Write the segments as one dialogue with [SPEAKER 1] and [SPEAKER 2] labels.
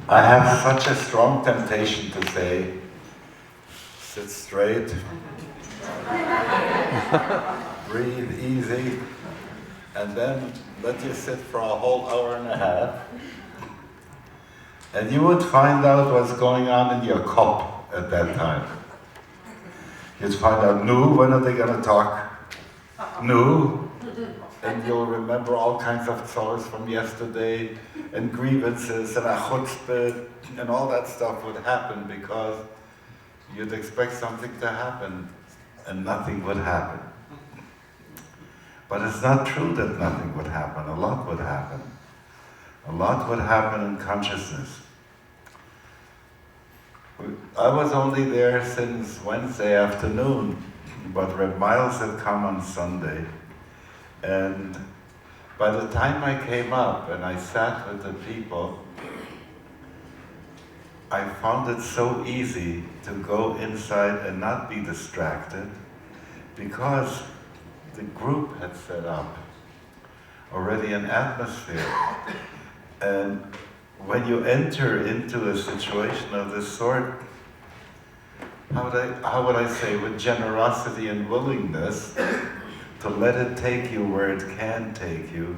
[SPEAKER 1] I have such a strong temptation to say, sit straight, breathe easy, and then let you sit for a whole hour and a half, and you would find out what's going on in your cup at that time. You'd find out, when are they going to talk? And you'll remember all kinds of stories from yesterday, and grievances, and a chutzpah, and all that stuff would happen because you'd expect something to happen, and nothing would happen. But it's not true that nothing would happen. A lot would happen. A lot would happen in consciousness. I was only there since Wednesday afternoon, but Reb Miles had come on Sunday. And by the time I came up and I sat with the people, I found it so easy to go inside and not be distracted because the group had set up already an atmosphere. And when you enter into a situation of this sort, how would I say, with generosity and willingness to let it take you where it can take you,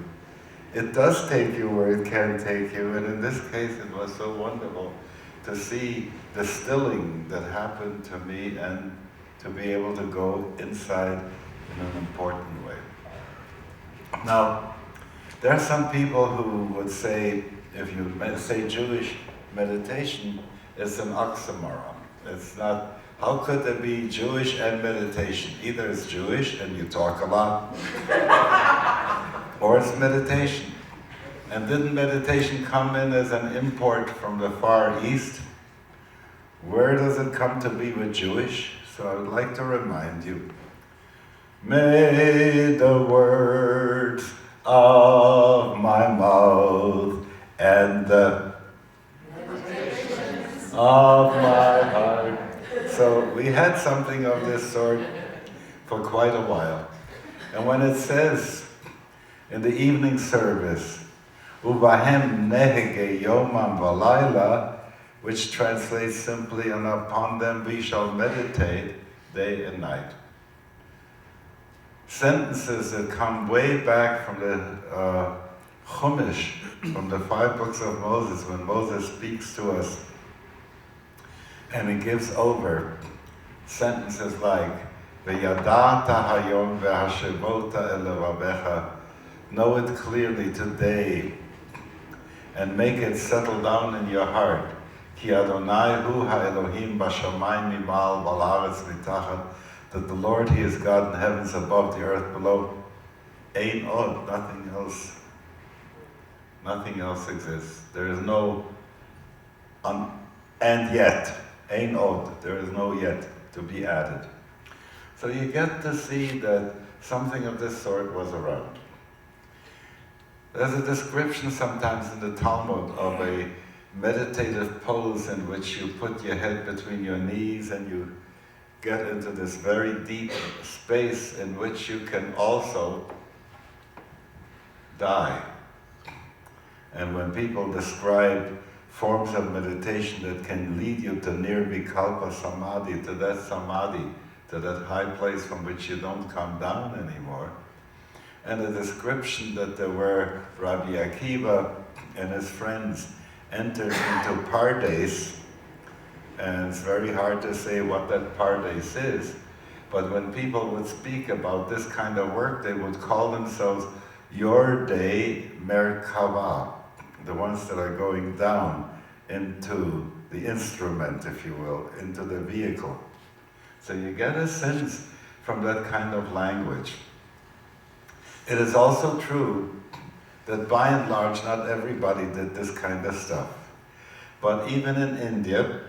[SPEAKER 1] it does take you where it can take you. And in this case, it was so wonderful to see the stilling that happened to me and to be able to go inside in an important way. Now, there are some people who would say, if you say Jewish meditation, it's an oxymoron. It's not, how could there be Jewish and meditation? Either it's Jewish and you talk a lot, or it's meditation. And didn't meditation come in as an import from the Far East? Where does it come to be with Jewish? So I would like to remind you, may the words of my mouth and the meditations of my heart. So we had something of this sort for quite a while. And when it says in the evening service, Ubahem nehege yomam v'layla, which translates simply, and upon them we shall meditate day and night. Sentences that come way back from the Chumash, from the 5 books of Moses, when Moses speaks to us, and he gives over sentences like, V'yadata hayom v'hashevota el levavecha, know it clearly today, and make it settle down in your heart. Ki Adonai hu ha'elohim b'shamayim mimal v'la'aretz mitachat, that the Lord, He is God in heavens above, the earth below. Ein od, nothing else exists. There is no, and yet, ein od, there is no yet to be added. So you get to see that something of this sort was around. There's a description sometimes in the Talmud of a meditative pose in which you put your head between your knees and you get into this very deep space in which you can also die. And when people describe forms of meditation that can lead you to nirvikalpa samadhi, to that high place from which you don't come down anymore, and a description that there were Rabbi Akiva and his friends entered into pardes, and it's very hard to say what that pardes is, but when people would speak about this kind of work, they would call themselves Yordei Merkava, the ones that are going down into the instrument, if you will, into the vehicle. So you get a sense from that kind of language. It is also true that by and large, not everybody did this kind of stuff. But even in India,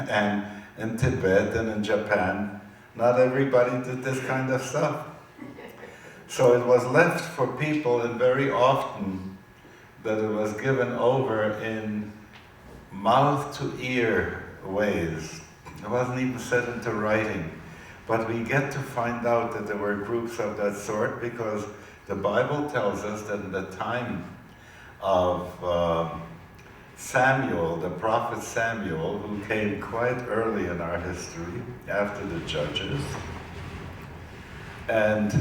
[SPEAKER 1] and in Tibet, and in Japan, not everybody did this kind of stuff. So it was left for people, and very often that it was given over in mouth-to-ear ways. It wasn't even set into writing. But we get to find out that there were groups of that sort because the Bible tells us that in the time of Samuel, the prophet Samuel, who came quite early in our history, after the Judges. And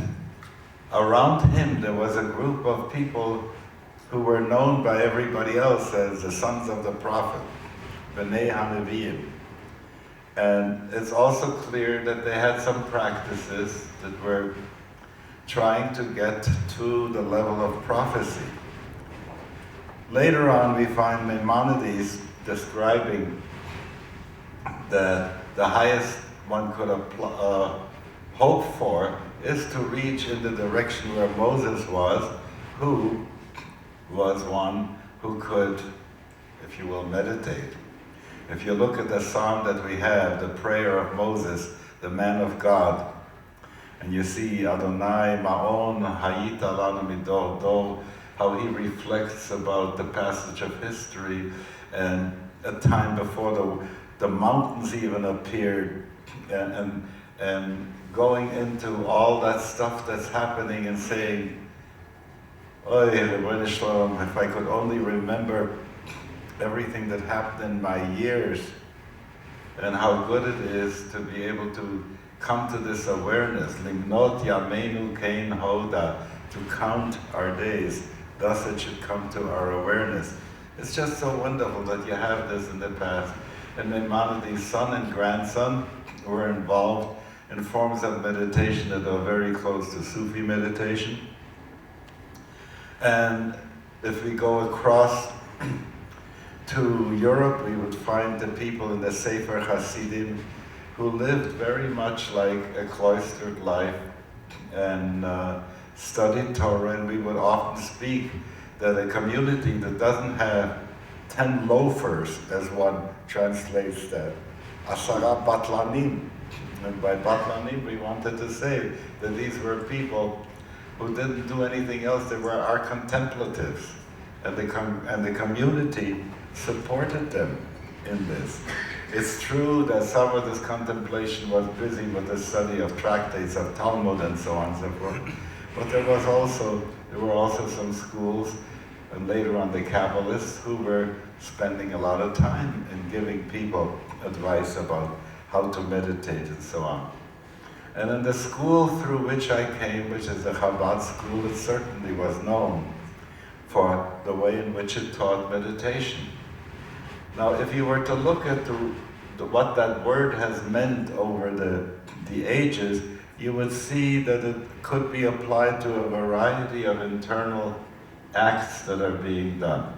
[SPEAKER 1] around him there was a group of people who were known by everybody else as the sons of the prophet, Bnei HaNeviim. And it's also clear that they had some practices that were trying to get to the level of prophecy. Later on, we find Maimonides describing the highest one could hope for is to reach in the direction where Moses was, who was one who could, if you will, meditate. If you look at the psalm that we have, the prayer of Moses, the man of God, and you see Adonai Ma'on Hayita Lanu Midor Dor, how he reflects about the passage of history and a time before the mountains even appeared, and going into all that stuff that's happening and saying, "Oy, Rebbeinu Shalom, if I could only remember everything that happened in my years, and how good it is to be able to come to this awareness, Limnot Yameinu Kein Hoda, to count our days, thus it should come to our awareness." It's just so wonderful that you have this in the past. And Maimonides' son and grandson were involved in forms of meditation that are very close to Sufi meditation. And if we go across to Europe, we would find the people in the Sefer Hasidim who lived very much like a cloistered life and studied Torah, and we would often speak that a community that doesn't have 10 loafers, as one translates that, Asara Batlanim. And by Batlanim, we wanted to say that these were people who didn't do anything else. They were our contemplatives. And the community supported them in this. It's true that some of this contemplation was busy with the study of tractates of Talmud and so on and so forth. But there were also some schools, and later on the Kabbalists, who were spending a lot of time in giving people advice about how to meditate and so on. And in the school through which I came, which is the Chabad school, it certainly was known for the way in which it taught meditation. Now, if you were to look at what that word has meant over the ages, you would see that it could be applied to a variety of internal acts that are being done.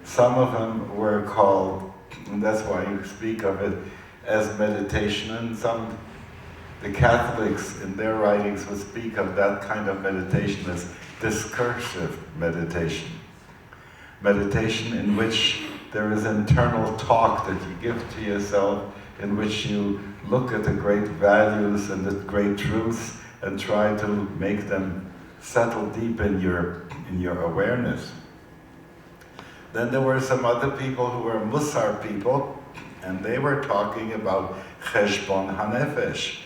[SPEAKER 1] Some of them were called, and that's why you speak of it as meditation, and the Catholics in their writings would speak of that kind of meditation as discursive meditation. Meditation in which there is internal talk that you give to yourself, in which you look at the great values and the great truths and try to make them settle deep in your awareness. Then there were some other people who were Musar people, and they were talking about Cheshbon HaNefesh,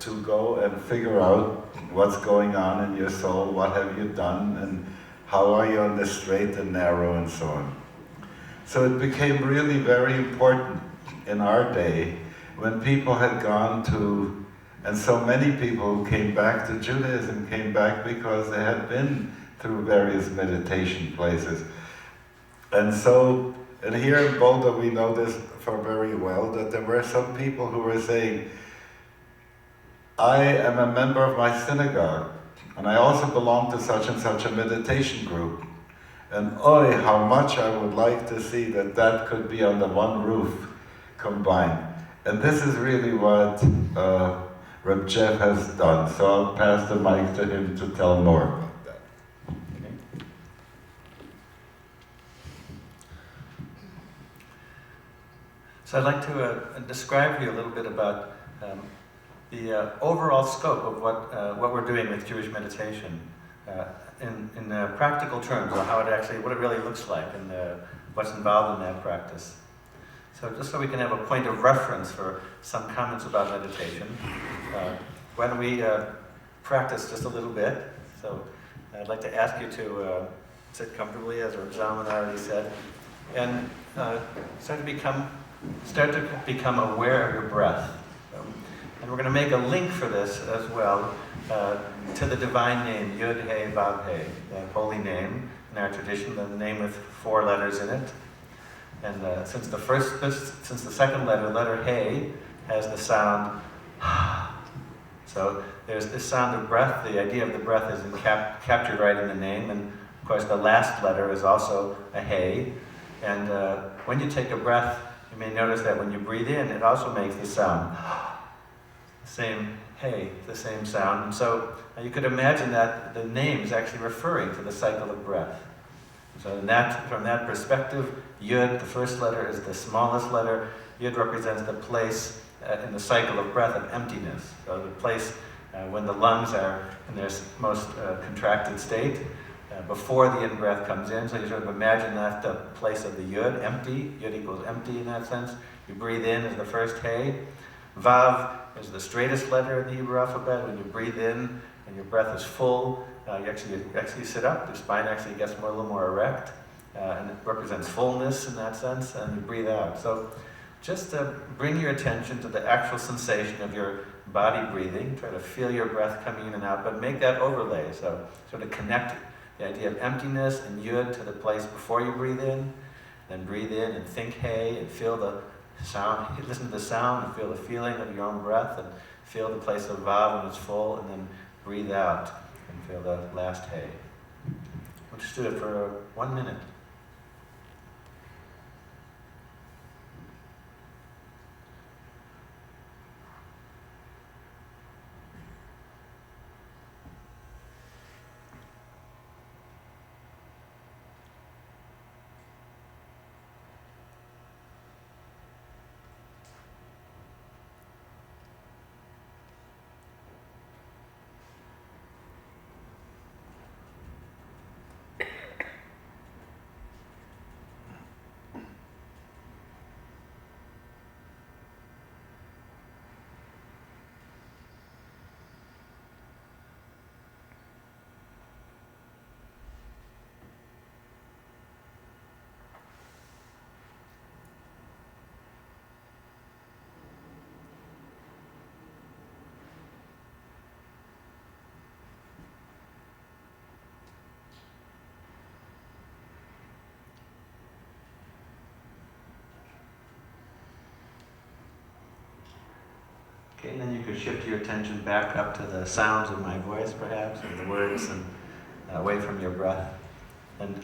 [SPEAKER 1] to go and figure out what's going on in your soul, what have you done, and how are you on the straight and narrow, and so on. So it became really very important in our day when people had gone to, and so many people who came back to Judaism came back because they had been through various meditation places. And so, and here in Boulder we know this for very well, that there were some people who were saying, I am a member of my synagogue, and I also belong to such and such a meditation group. And oi, how much I would like to see that could be under one roof combined. And this is really what Reb Jeff has done. So I'll pass the mic to him to tell more about that. Okay.
[SPEAKER 2] So I'd like to describe for you a little bit about the overall scope of what we're doing with Jewish meditation in practical terms, or how what it really looks like, and what's involved in that practice. So just so we can have a point of reference for some comments about meditation, why don't we practice just a little bit? So I'd like to ask you to sit comfortably, as Rabbi Zalman already said, and start to become aware of your breath. And we're going to make a link for this as well to the divine name, Yud He Vav He, the holy name in our tradition, the name with 4 letters in it. And since the second letter He, has the sound so there's this sound of breath. The idea of the breath is captured right in the name, and of course the last letter is also a He. And when you take a breath, you may notice that when you breathe in, it also makes the sound. The same He, the same sound. And so you could imagine that the name is actually referring to the cycle of breath. So from that perspective, Yud, the first letter, is the smallest letter. Yud represents the place in the cycle of breath of emptiness. So the place when the lungs are in their most contracted state, before the in-breath comes in. So you sort of imagine that the place of the Yud, empty. Yud equals empty in that sense. You breathe in as the first He. Vav is the straightest letter in the Hebrew alphabet. When you breathe in and your breath is full, you actually sit up. Your spine actually gets a little more erect, and it represents fullness in that sense. And you breathe out. So just bring your attention to the actual sensation of your body breathing. Try to feel your breath coming in and out, but make that overlay. So sort of connect the idea of emptiness and Yud to the place before you breathe in. Then breathe in and think He, and feel the sound. Listen to the sound and feel the feeling of your own breath, and feel the place of Vav when it's full, and then breathe out and feel the last He. We'll just do it for 1 minute. Okay, and then you could shift your attention back up to the sounds of my voice, perhaps, and the words, and away from your breath. And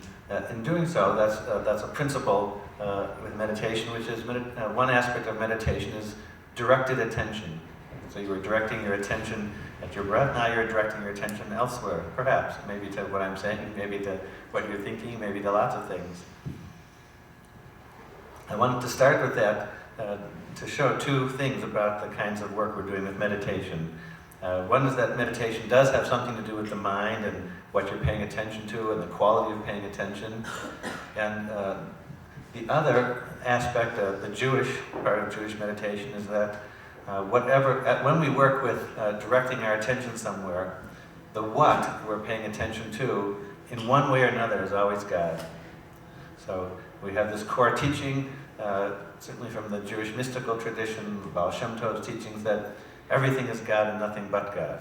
[SPEAKER 2] in doing so, that's a principle with meditation, which is one aspect of meditation is directed attention. So you were directing your attention at your breath, now you're directing your attention elsewhere, perhaps, maybe to what I'm saying, maybe to what you're thinking, maybe to lots of things. I wanted to start with that to show 2 things about the kinds of work we're doing with meditation. One is that meditation does have something to do with the mind and what you're paying attention to and the quality of paying attention. And the other aspect of the Jewish part of Jewish meditation is that when we work with directing our attention somewhere, the what we're paying attention to, in one way or another, is always God. So we have this core teaching, certainly from the Jewish mystical tradition, Baal Shem Tov's teachings, that everything is God and nothing but God.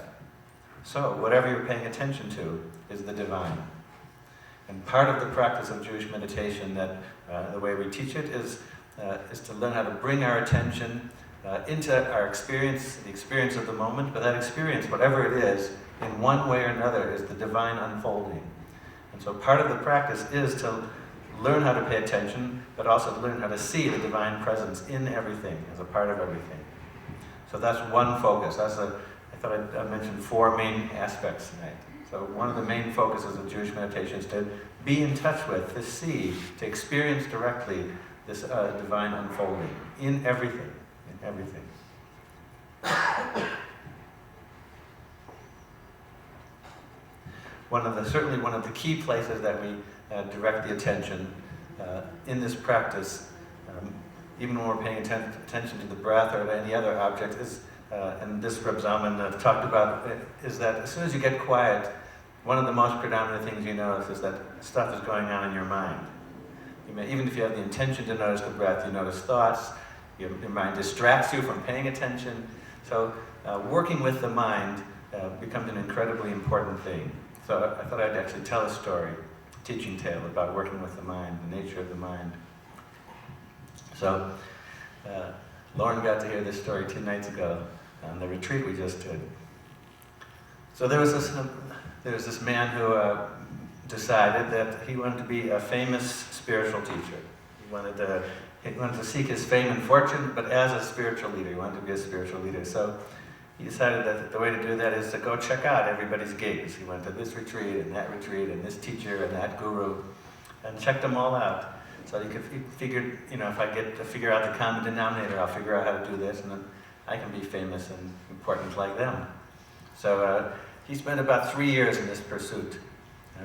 [SPEAKER 2] So whatever you're paying attention to is the divine. And part of the practice of Jewish meditation, that the way we teach it, is to learn how to bring our attention into our experience, the experience of the moment, but that experience, whatever it is, in one way or another, is the divine unfolding. And so part of the practice is to learn how to pay attention, but also to learn how to see the divine presence in everything, as a part of everything. So that's one focus. I thought I'd mention 4 main aspects tonight. So one of the main focuses of Jewish meditation is to be in touch with, to see, to experience directly this divine unfolding in everything, in everything. Certainly one of the key places that we direct the attention in this practice, even when we're paying attention to the breath or to any other object, is, and this Rabbi Zalman talked about, is that as soon as you get quiet, one of the most predominant things you notice is that stuff is going on in your mind. Even if you have the intention to notice the breath, you notice thoughts, your mind distracts you from paying attention. So working with the mind becomes an incredibly important thing. So I thought I'd actually tell a story, a teaching tale about working with the mind, the nature of the mind. So Lauren got to hear this story 2 nights ago on the retreat we just did. So there was this man who decided that he wanted to be a famous spiritual teacher. He wanted to seek his fame and fortune, but as a spiritual leader. He wanted to be a spiritual leader. So he decided that the way to do that is to go check out everybody's gigs. He went to this retreat and this teacher and that guru, and checked them all out. So he figured, if I get to figure out the common denominator, I'll figure out how to do this, and then I can be famous and important like them. So he spent about 3 years in this pursuit,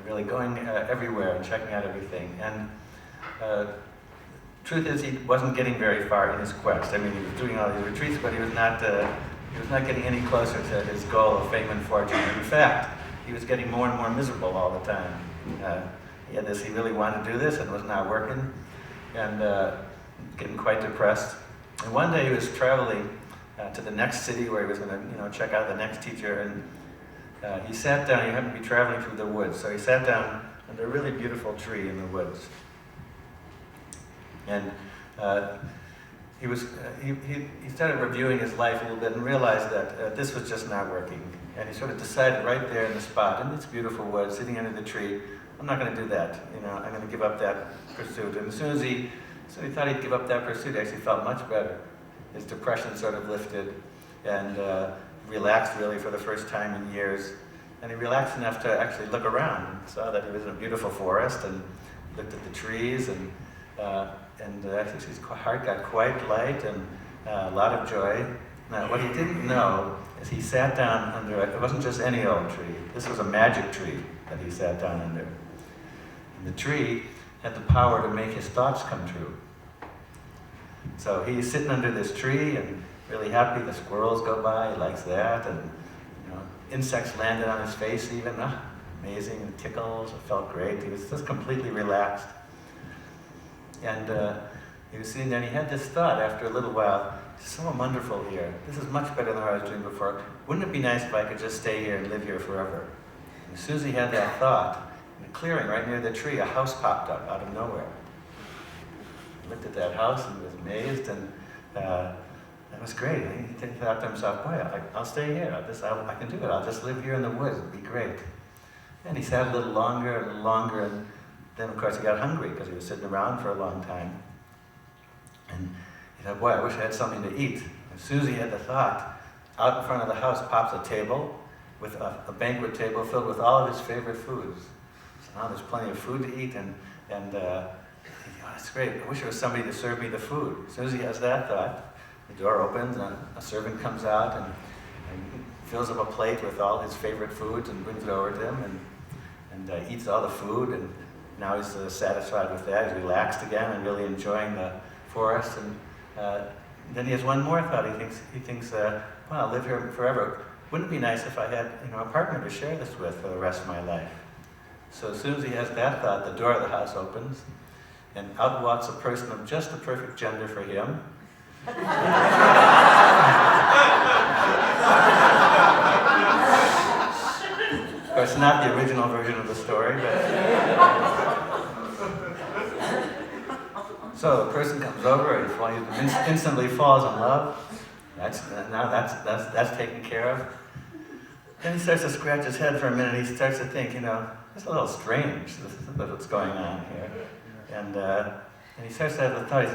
[SPEAKER 2] really going everywhere and checking out everything. And truth is, he wasn't getting very far in his quest. I mean, he was doing all these retreats, but he was not getting any closer to his goal of fame and fortune. And in fact, he was getting more and more miserable all the time. He really wanted to do this, and it was not working, and getting quite depressed. And one day he was traveling to the next city where he was going to, check out the next teacher, and he sat down. He happened to be traveling through the woods, so he sat down under a really beautiful tree in the woods. And he started reviewing his life a little bit and realized that this was just not working. And he sort of decided right there in the spot, in this beautiful woods, sitting under the tree, I'm not going to do that. I'm going to give up that pursuit. And as soon as he thought he'd give up that pursuit, he actually felt much better. His depression sort of lifted, and relaxed really for the first time in years. And he relaxed enough to actually look around and saw that he was in a beautiful forest, and looked at the trees, and actually his heart got quite light and a lot of joy. Now, what he didn't know is he sat down under it wasn't just any old tree. This was a magic tree that he sat down under. And the tree had the power to make his thoughts come true. So he's sitting under this tree and really happy. The squirrels go by, he likes that, and insects landed on his face even. Amazing, it tickles, it felt great. He was just completely relaxed. And he was sitting there, and he had this thought after a little while, it's so wonderful here. This is much better than what I was doing before. Wouldn't it be nice if I could just stay here and live here forever? And as soon as he had that thought, in a clearing right near the tree, a house popped up out of nowhere. He looked at that house and was amazed, and that was great. And he thought to himself, boy, I'll stay here. I can do it. I'll just live here in the woods. It'd be great. And he sat a little longer, and then, of course, he got hungry because he was sitting around for a long time. And he thought, boy, I wish I had something to eat. As soon as he had the thought, out in front of the house pops a table, with a banquet table filled with all of his favorite foods. So now there's plenty of food to eat, and that's great. I wish there was somebody to serve me the food. As soon as he has that thought, the door opens, and a servant comes out and fills up a plate with all his favorite foods and brings it over to him, and eats all the food, and now he's satisfied with that. He's relaxed again and really enjoying the forest. And then he has one more thought. He thinks, well, I'll live here forever. Wouldn't it be nice if I had a partner to share this with for the rest of my life? So as soon as he has that thought, the door of the house opens, and out walks a person of just the perfect gender for him. Of course, not the original version of the story, but... So the person comes over and instantly falls in love. That's taken care of. Then he starts to scratch his head for a minute. He starts to think, it's a little strange, this is what's going on here. And he starts to have the thought, he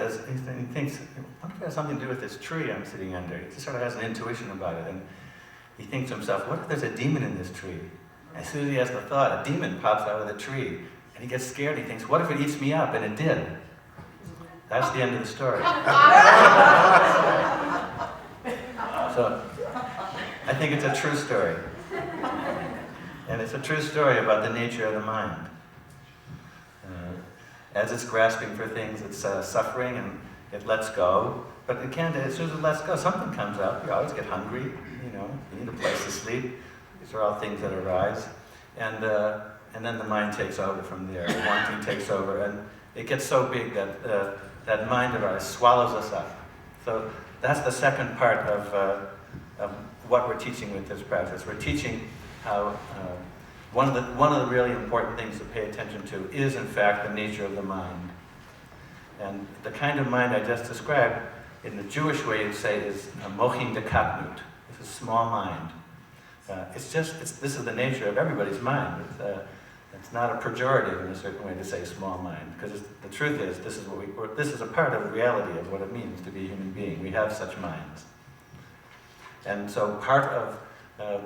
[SPEAKER 2] thinks, what if it has something to do with this tree I'm sitting under? He just sort of has an intuition about it. And he thinks to himself, what if there's a demon in this tree? And as soon as he has the thought, a demon pops out of the tree. And he gets scared. He thinks, what if it eats me up? And it did. That's the end of the story. So, I think it's a true story. And it's a true story about the nature of the mind. As it's grasping for things, it's suffering, and it lets go. But it can't, as soon as it lets go, something comes up. You always get hungry, you need a place to sleep. These are all things that arise. And then the mind takes over from there. Wanting takes over. it gets so big that that mind of ours swallows us up. So that's the second part of what we're teaching with this practice. We're teaching how one of the really important things to pay attention to is, in fact, the nature of the mind. And the kind of mind I just described, in the Jewish way you'd say, is mochin de katnut. It's a small mind. This is the nature of everybody's mind. It's not a pejorative in a certain way to say small mind, because the truth is, this is a part of the reality of what it means to be a human being. We have such minds. And so part of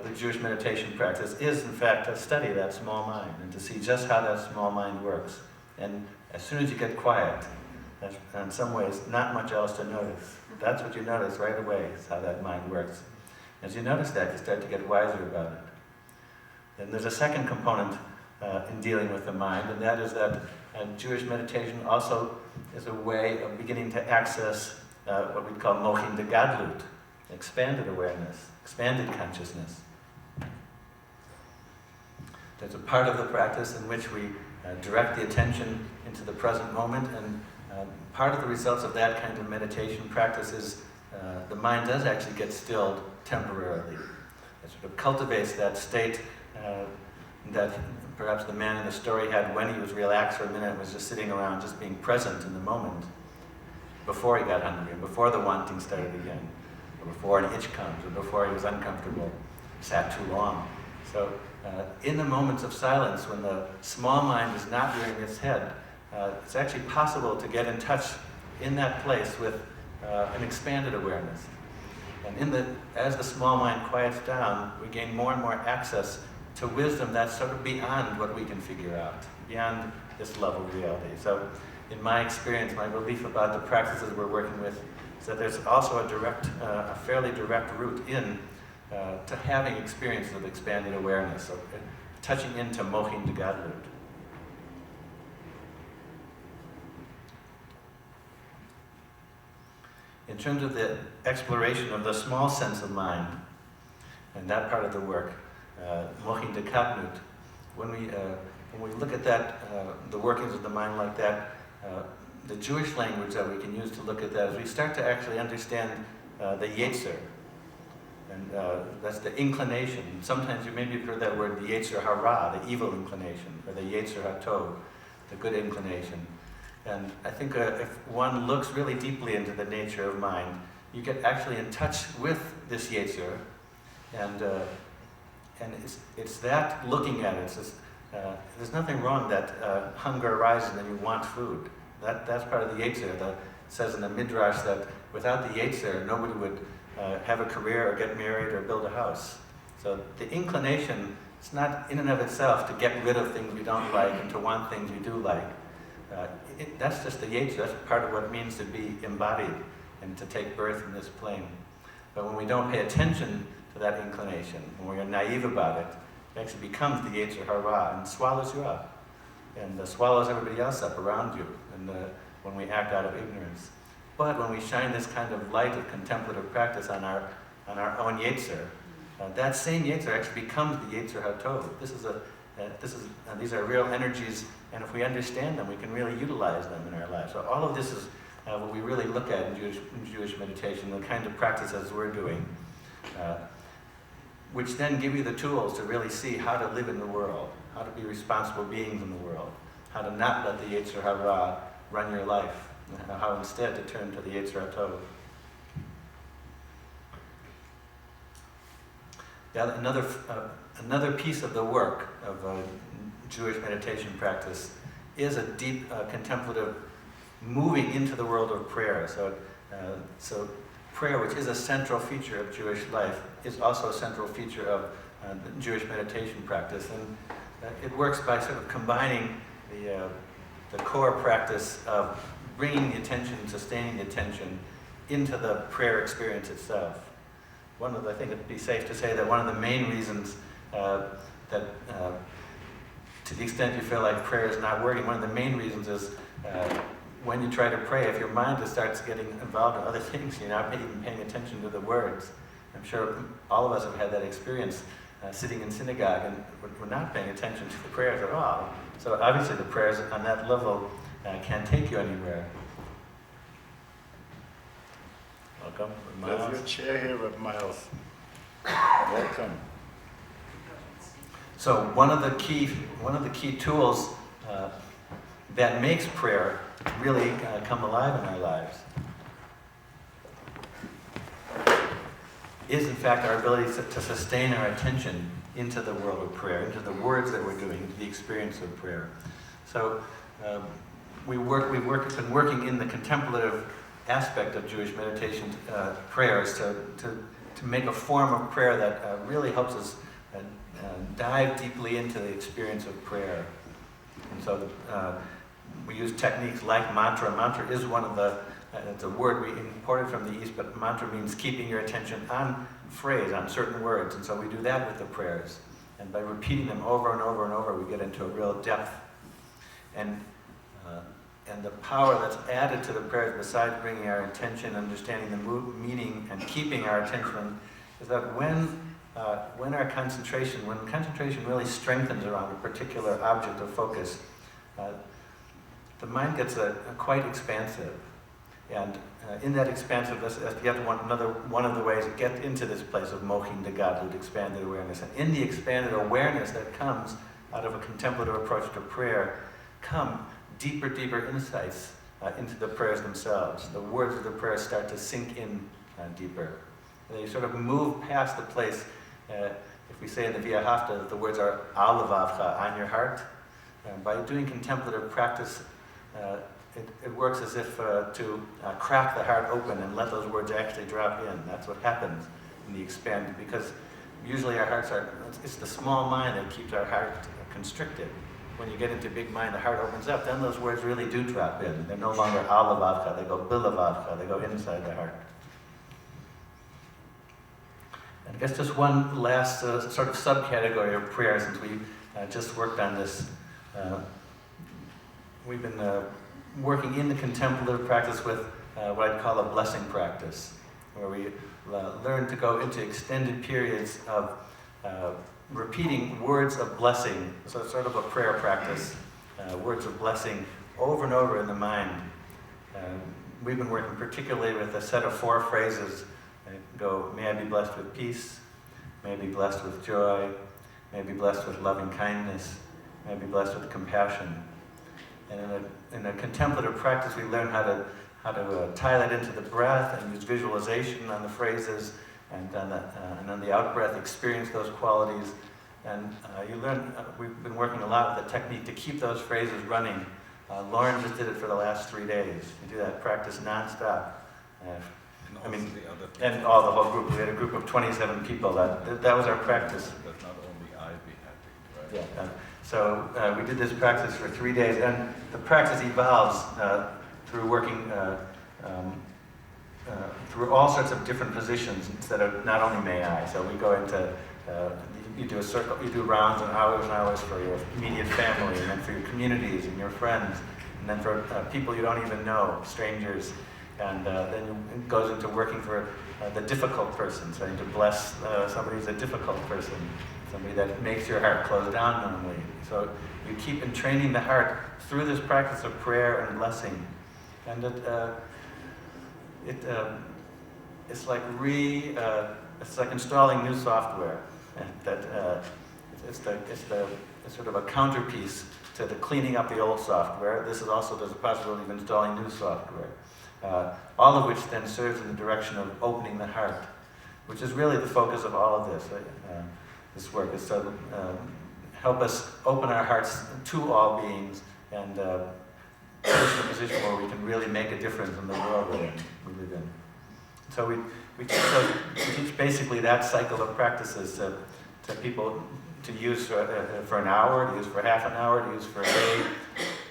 [SPEAKER 2] the Jewish meditation practice is, in fact, to study that small mind and to see just how that small mind works. And as soon as you get quiet, there's, in some ways, not much else to notice. That's what you notice right away, is how that mind works. As you notice that, you start to get wiser about it. Then there's a second component in dealing with the mind, and that is that Jewish meditation also is a way of beginning to access what we call mochin de gadlut, expanded awareness, expanded consciousness. There's a part of the practice in which we direct the attention into the present moment, and part of the results of that kind of meditation practice is the mind does actually get stilled temporarily. It sort of cultivates that state that perhaps the man in the story had when he was relaxed for a minute, was just sitting around, just being present in the moment, before he got hungry, before the wanting started again, or before an itch comes, or before he was uncomfortable, sat too long. So in the moments of silence, when the small mind is not rearing its head, it's actually possible to get in touch in that place with an expanded awareness. And as the small mind quiets down, we gain more and more access to wisdom that's sort of beyond what we can figure out, beyond this level of reality. So in my experience, my belief about the practices we're working with is that there's also a fairly direct route in to having experiences of expanded awareness, so touching into mochin de gadlut. In terms of the exploration of the small sense of mind, and that part of the work, mochin de katnut, when we look at that, the workings of the mind like that, the Jewish language that we can use to look at that is we start to actually understand the yetzer, and that's the inclination. Sometimes you maybe have heard that word, the yetzer hara, the evil inclination, or the yetzer hatov, the good inclination. And I think if one looks really deeply into the nature of mind, you get actually in touch with this yetzer, and it's that looking at it. It's just, there's nothing wrong that hunger arises and then you want food. That's part of the yetzer. That says in the midrash that without the yetzer, nobody would have a career or get married or build a house. So the inclination, it's not in and of itself to get rid of things we don't like and to want things we do like. That's just the yetzer. That's part of what it means to be embodied and to take birth in this plane. But when we don't pay attention to that inclination, when we are naive about it, it actually becomes the yetzer hara and swallows you up, and swallows everybody else up around you, and when we act out of ignorance. But when we shine this kind of light of contemplative practice on our own yetzer, that same yetzer actually becomes the yetzer hatov. These are real energies, and if we understand them, we can really utilize them in our lives. So all of this is what we really look at in Jewish meditation, the kind of practices we're doing, which then give you the tools to really see how to live in the world, how to be responsible beings in the world, how to not let the yetzer hara run your life, how instead to turn to the yetzer hatov. Yeah, another piece of the work of Jewish meditation practice is a deep contemplative moving into the world of prayer. So prayer, which is a central feature of Jewish life, is also a central feature of the Jewish meditation practice. And it works by sort of combining the core practice of bringing the attention, sustaining the attention into the prayer experience itself. I think it'd be safe to say that one of the main reasons that to the extent you feel like prayer is not working, one of the main reasons is when you try to pray, if your mind just starts getting involved in other things, you're not even paying attention to the words. I'm sure all of us have had that experience sitting in synagogue, and we're not paying attention to the prayers at all. So obviously the prayers on that level can't take you anywhere. Welcome, Miles.
[SPEAKER 1] There's your chair here, Rabbi Miles. Welcome.
[SPEAKER 2] So one of the key tools that makes prayer really come alive in our lives is in fact our ability to sustain our attention into the world of prayer, into the words that we're doing, into the experience of prayer. So we've been working in the contemplative aspect of Jewish meditation prayers to make a form of prayer that really helps us dive deeply into the experience of prayer. And so we use techniques like mantra. Mantra is one of the, it's a word we imported from the East, but mantra means keeping your attention on phrase, on certain words. And so we do that with the prayers. And by repeating them over and over and over, we get into a real depth. And the power that's added to the prayers, besides bringing our attention, understanding the meaning, and keeping our attention, is that when concentration really strengthens around a particular object of focus, the mind gets quite expansive. And in that expansiveness, you have to one of the ways to get into this place of mochin de gadlut, expanded awareness. And in the expanded awareness that comes out of a contemplative approach to prayer, come deeper insights into the prayers themselves. The words of the prayer start to sink in deeper. And they sort of move past the place, if we say in the Via Hafta that the words are al levavcha, on your heart. By doing contemplative practice, it works as if to crack the heart open and let those words actually drop in. That's what happens in the expanded, because usually our hearts it's the small mind that keeps our heart constricted. When you get into big mind, the heart opens up, then those words really do drop in. They're no longer al levavcha, they go bil levavcha, they go inside the heart. And I guess just one last sort of subcategory of prayer, since we just worked on this. We've been working in the contemplative practice with what I'd call a blessing practice, where we learn to go into extended periods of repeating words of blessing. So it's sort of a prayer practice, words of blessing over and over in the mind. We've been working particularly with a set of 4 phrases. Go, may I be blessed with peace, may I be blessed with joy, may I be blessed with loving kindness, may I be blessed with compassion. And in a contemplative practice, we learn how to tie that into the breath and use visualization on the phrases, and on the out breath, experience those qualities. And you learn, we've been working a lot with the technique to keep those phrases running. Lauren just did it for the last 3 days. You do that practice nonstop. And all the whole group. We had a group of 27 people. That was our practice.
[SPEAKER 1] But not only I be happy, right?
[SPEAKER 2] Yeah. So we did this practice for 3 days, and the practice evolves through working through all sorts of different positions instead of not only may I. So we go into, you do a circle, you do rounds and hours for your immediate family, and then for your communities and your friends, and then for people you don't even know, strangers. And then it goes into working for the difficult person, so to bless somebody who's a difficult person, somebody that makes your heart close down normally. So you keep entraining the heart through this practice of prayer and blessing. And it's like installing new software. It's sort of a counterpiece to the cleaning up the old software. There's a possibility of installing new software. All of which then serves in the direction of opening the heart, which is really the focus of all of this. This work is to help us open our hearts to all beings and put us in a position where we can really make a difference in the world we live in. So we teach basically that cycle of practices to people to use for an hour, to use for half an hour, to use for a day.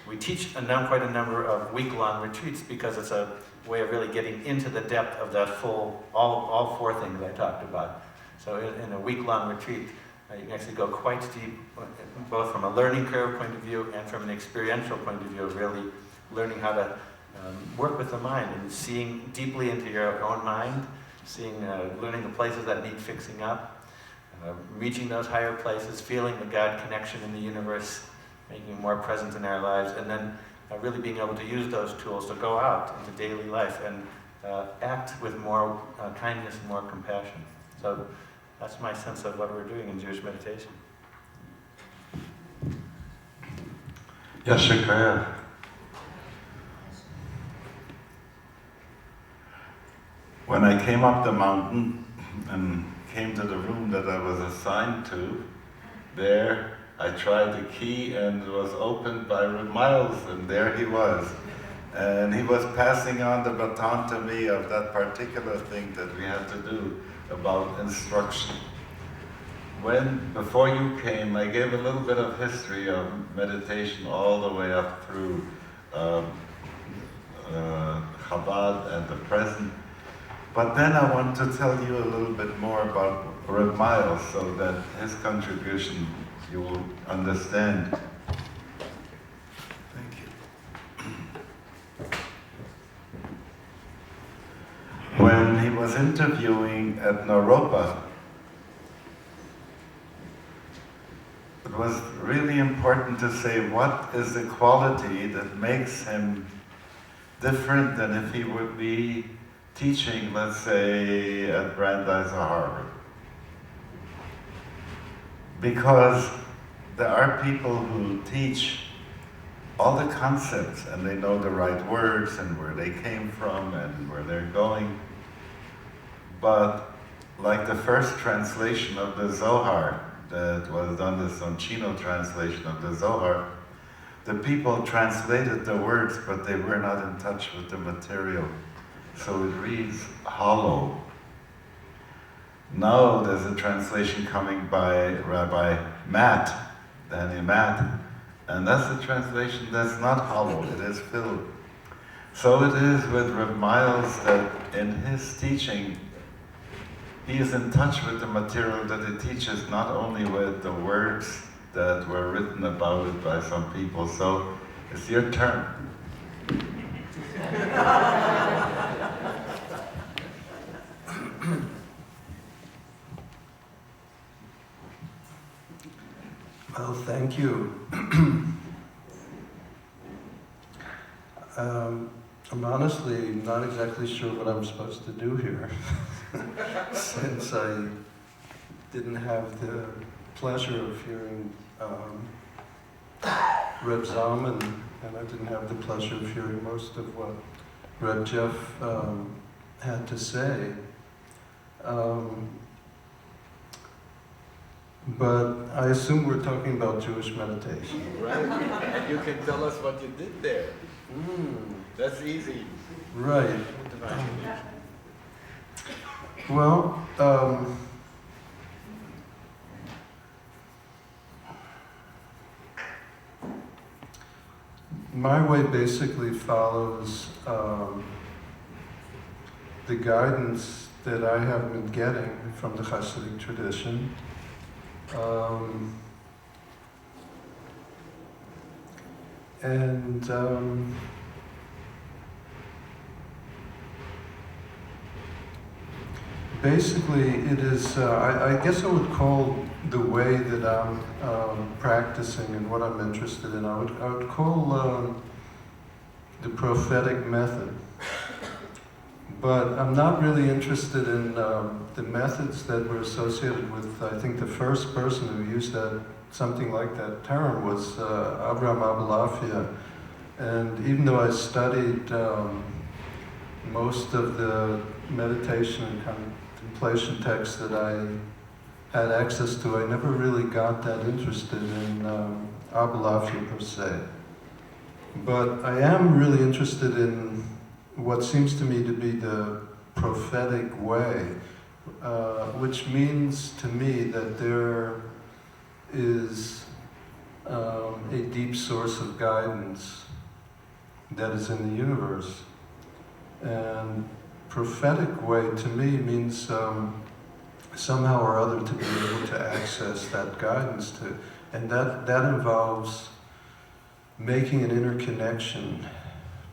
[SPEAKER 2] We teach quite a number of week-long retreats because it's a way of really getting into the depth of that full, all 4 things I talked about. So in a week-long retreat, you can actually go quite deep, both from a learning curve point of view and from an experiential point of view, of really learning how to work with the mind and seeing deeply into your own mind, learning the places that need fixing up, reaching those higher places, feeling the God connection in the universe, making it more present in our lives, and then really being able to use those tools to go out into daily life and act with more kindness and more compassion. So that's my sense of what we're doing in Jewish meditation.
[SPEAKER 1] Yashikaya. When I came up the mountain and came to the room that I was assigned to, there I tried the key and it was opened by Rabbi Miles, and there he was. And he was passing on the baton to me of that particular thing that we had to do about instruction. Before you came, I gave a little bit of history of meditation all the way up through Chabad and the present. But then I want to tell you a little bit more about Rabbi Miles so that his contribution you will understand. Thank you. When he was interviewing at Naropa, it was really important to say what is the quality that makes him different than if he would be teaching, let's say, at Brandeis or Harvard. Because there are people who teach all the concepts and they know the right words and where they came from and where they're going. But like the first translation of the Zohar that was done, the Soncino translation of the Zohar, the people translated the words, but they were not in touch with the material. So it reads hollow. Now there's a translation coming by Rabbi Daniel Matt, and that's a translation that's not hollow, it is filled. So it is with Rabbi Miles that in his teaching, he is in touch with the material that he teaches, not only with the words that were written about it by some people. So it's your turn.
[SPEAKER 3] Well, thank you. I'm honestly not exactly sure what I'm supposed to do here, since I didn't have the pleasure of hearing Reb Zalman, and I didn't have the pleasure of hearing most of what Reb Jeff had to say. But I assume we're talking about Jewish meditation.
[SPEAKER 4] Right, and you can tell us what you did there. That's easy.
[SPEAKER 3] Right. Well, my way basically follows the guidance that I have been getting from the Hasidic tradition. Basically it is, I guess I would call the way that I'm practicing and what I'm interested in, I would call the prophetic method. But I'm not really interested in the methods that were associated with, I think the first person who used that, something like that term was Abraham Abulafia. And even though I studied most of the meditation and contemplation texts that I had access to, I never really got that interested in Abulafia per se. But I am really interested in what seems to me to be the prophetic way, which means to me that there is a deep source of guidance that is in the universe. And prophetic way to me means somehow or other to be able to access that guidance to, and that involves making an interconnection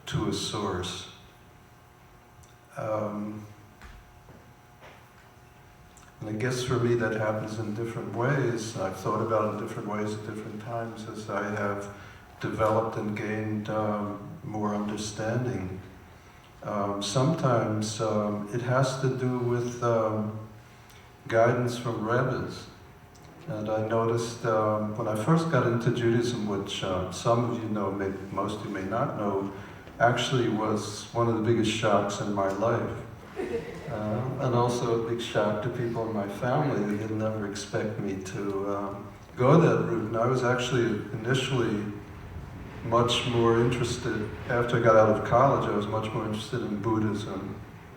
[SPEAKER 3] to a source. And I guess for me that happens in different ways. I've thought about it in different ways at different times as I have developed and gained more understanding. Sometimes it has to do with guidance from Rebbes. And I noticed when I first got into Judaism, which some of you know, most of you may not know, actually was one of the biggest shocks in my life. And also a big shock to people in my family who didn't ever expect me to go that route. And I was actually initially much more interested, after I got out of college, I was much more interested in Buddhism,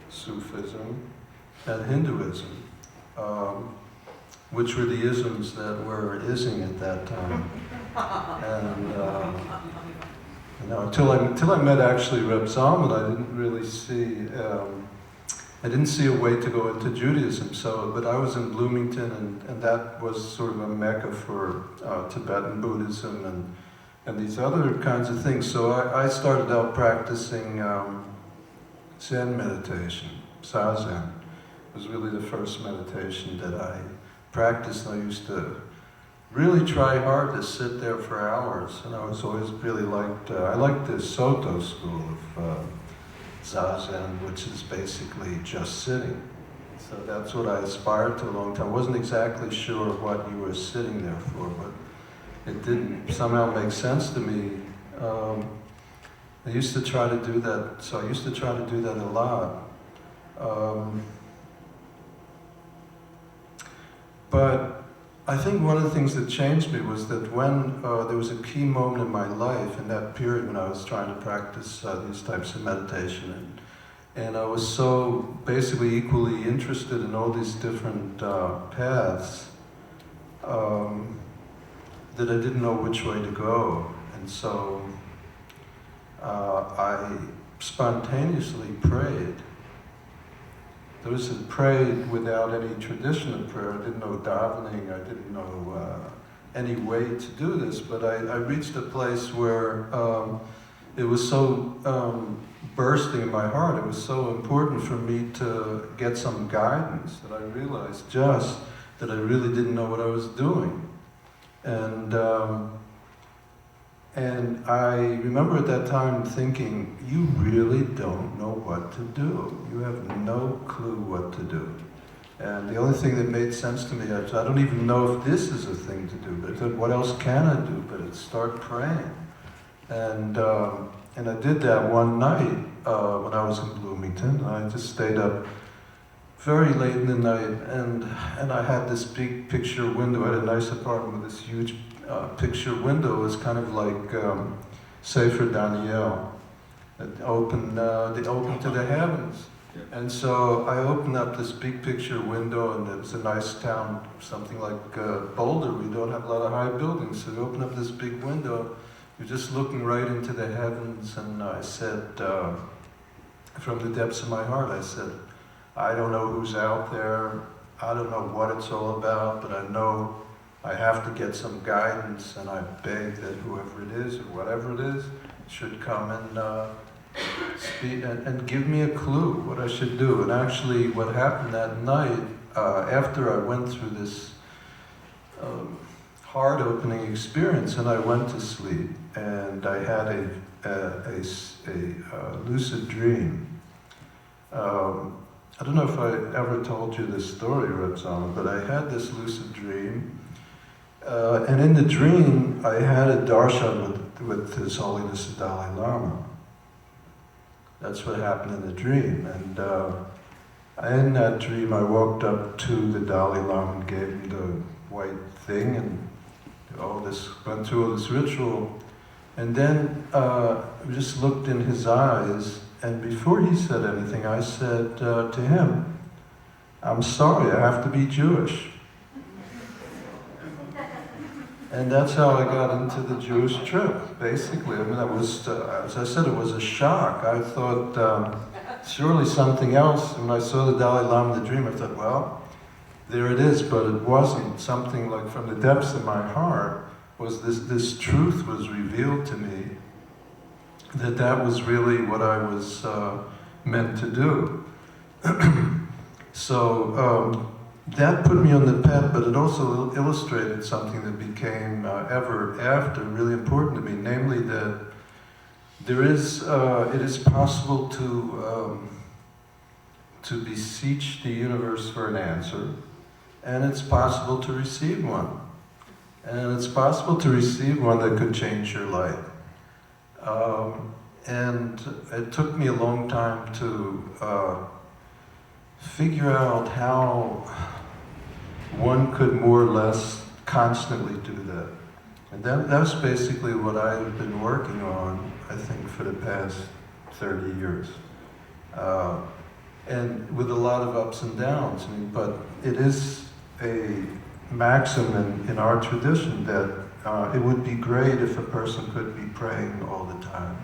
[SPEAKER 3] Sufism, and Hinduism, which were the isms that were ising at that time. And until I met actually Rabbi Zalman, I didn't really see, I didn't see a way to go into Judaism. But I was in Bloomington, and that was sort of a mecca for Tibetan Buddhism and these other kinds of things. So I started out practicing Zen meditation, Zazen. It was really the first meditation that I practiced. I used to really try hard to sit there for hours, and I was always really I liked the Soto school of Zazen, which is basically just sitting. So that's what I aspired to a long time. I wasn't exactly sure what you were sitting there for, but it didn't somehow make sense to me. I used to try to do that, so I used to try to do that a lot. But I think one of the things that changed me was that when there was a key moment in my life, in that period when I was trying to practice these types of meditation, and I was so basically equally interested in all these different paths, that I didn't know which way to go. And so I spontaneously prayed. Those that prayed without any tradition of prayer. I didn't know davening, I didn't know any way to do this, but I reached a place where it was so bursting in my heart, it was so important for me to get some guidance that I realized just that I really didn't know what I was doing. And I remember at that time thinking, you really don't know what to do. You have no clue what to do. And the only thing that made sense to me is, I don't even know if this is a thing to do, but I thought, what else can I do? But it's start praying. And I did that one night when I was in Bloomington. I just stayed up very late in the night, and I had this big picture window. I had a nice apartment with this huge picture window. It was kind of like Sefer Daniel. It opened to the heavens. And so I opened up this big picture window, and it was a nice town, something like Boulder. We don't have a lot of high buildings, so we opened up this big window. You're just looking right into the heavens, and I said, from the depths of my heart, I said, I don't know who's out there, I don't know what it's all about, but I know I have to get some guidance, and I beg that whoever it is, or whatever it is, should come and speak and give me a clue what I should do. And actually what happened that night, after I went through this heart-opening experience, and I went to sleep, and I had a lucid dream. I don't know if I ever told you this story, Rabbi Zalman, but I had this lucid dream, and in the dream I had a darshan with His Holiness the Dalai Lama. That's what happened in the dream, and in that dream I walked up to the Dalai Lama and gave him the white thing, and went through all this ritual, and then we just looked in his eyes. And before he said anything, I said to him, I'm sorry, I have to be Jewish. And that's how I got into the Jewish trip, basically. I mean, as I said, it was a shock. I thought, surely something else. When I saw the Dalai Lama in the dream, I thought, well, there it is, but it wasn't. Something like from the depths of my heart was this truth was revealed to me, that was really what I was meant to do. So, that put me on the path, but it also illustrated something that became ever after really important to me, namely that it is possible to beseech the universe for an answer, and it's possible to receive one. And it's possible to receive one that could change your life. And it took me a long time to figure out how one could more or less constantly do that. And that's basically what I've been working on, I think, for the past 30 years. And with a lot of ups and downs. But it is a maxim in our tradition that it would be great if a person could be praying all the time.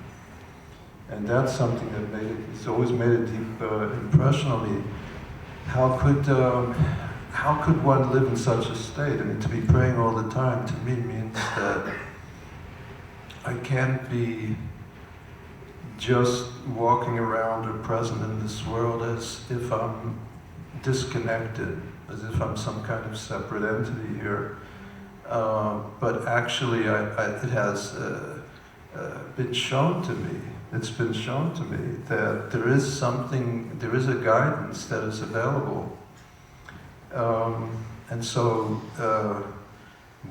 [SPEAKER 3] And that's something that it's always made a deep impression on me. How could one live in such a state? I mean, to be praying all the time to me means that I can't be just walking around or present in this world as if I'm disconnected, as if I'm some kind of separate entity here. But actually, it has been shown to me, it's been shown to me that there is a guidance that is available. And so,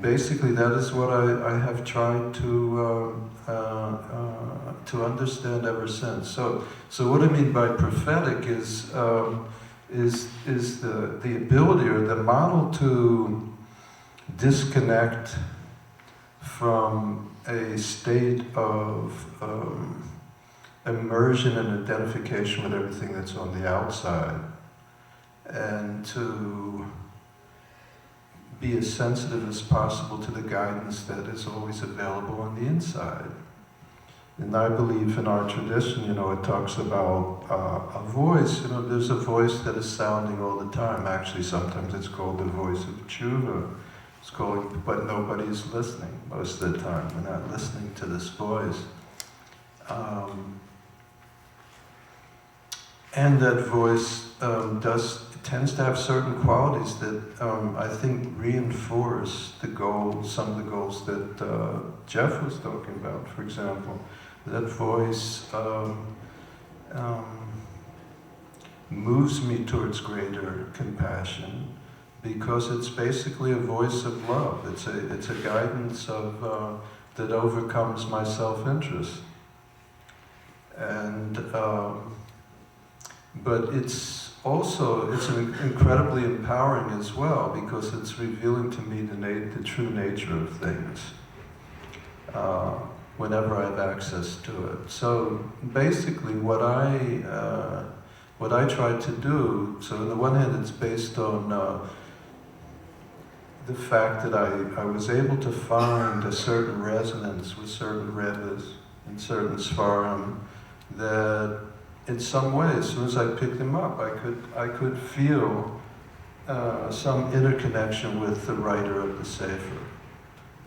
[SPEAKER 3] basically, that is what I have tried to understand ever since. So what I mean by prophetic is the ability or the model to disconnect from a state of immersion and identification with everything that's on the outside, and to be as sensitive as possible to the guidance that is always available on the inside. And I believe in our tradition, it talks about a voice. There's a voice that is sounding all the time. Actually, sometimes it's called the voice of tshuva. It's called, but nobody's listening most of the time. We're not listening to this voice. And that voice tends to have certain qualities that I think reinforce some of the goals that Jeff was talking about. For example, that voice moves me towards greater compassion because it's basically a voice of love. It's a guidance of that overcomes my self-interest. And but it's incredibly empowering as well because it's revealing to me the true nature of things whenever I have access to it. So basically what I try to do, so on the one hand it's based on the fact that I was able to find a certain resonance with certain Rebbes and certain Sfarim that in some way, as soon as I picked them up, I could feel some interconnection with the writer of the Sefer.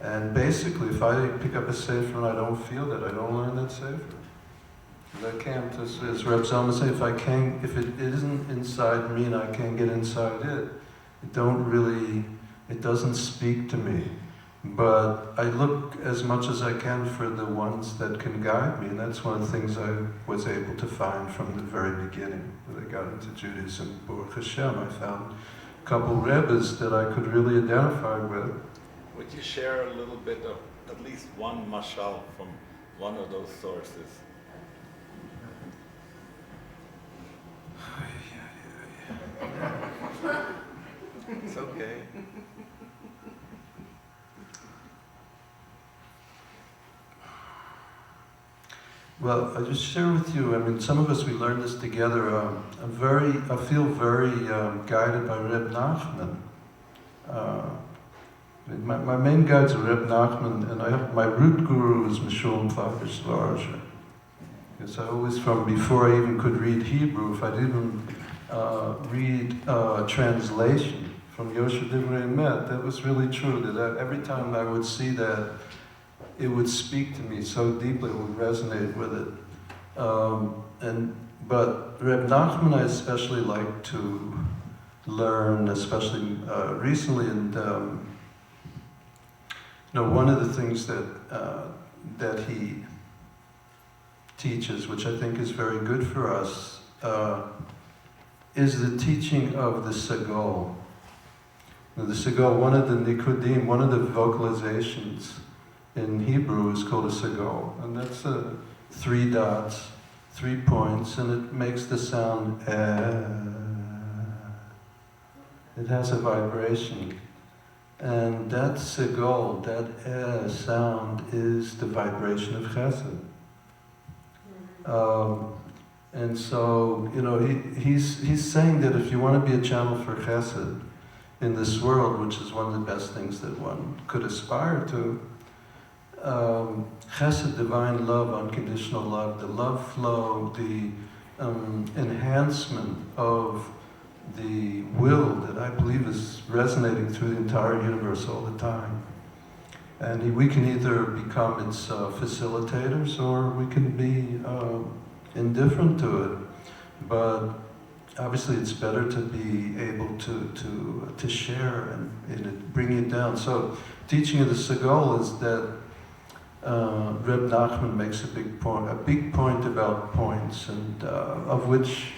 [SPEAKER 3] And basically, if I pick up a Sefer and I don't feel that, I don't learn that Sefer. I can't, as Rabbi Zalman said, if it isn't inside me and I can't get inside it, it doesn't speak to me. But I look as much as I can for the ones that can guide me, and that's one of the things I was able to find from the very beginning. When I got into Judaism, Baruch Hashem, I found a couple Rebbes that I could really identify with.
[SPEAKER 4] Would you share a little bit of at least one mashal from one of those sources? It's okay.
[SPEAKER 3] Well, I'll just share with you, some of us, we learned this together. I feel very guided by Reb Nachman. My main guides are Reb Nachman, and my root guru is Mishulem Faber-Schlarzer. Because from before I even could read Hebrew, if I didn't read translation from Yosher Divrei Emet, that was really true. That every time I would see that, it would speak to me so deeply, it would resonate with it. But Reb Nachman I especially like to learn, especially recently. And one of the things that he teaches, which I think is very good for us, is the teaching of the Segol. The Segol, one of the Nikudim, one of the vocalizations in Hebrew is called a Segol, and that's 3 dots, 3 points, and it makes the sound It has a vibration. And that Segol, that sound, is the vibration of Chesed. And so, he's saying that if you want to be a channel for Chesed in this world, which is one of the best things that one could aspire to, Chesed, divine love, unconditional love, the love flow, the enhancement of the will that I believe is resonating through the entire universe all the time. And we can either become its facilitators, or we can be indifferent to it. But obviously it's better to be able to share and bring it down. So teaching of the Segol is that Reb Nachman makes a big point about points, and of which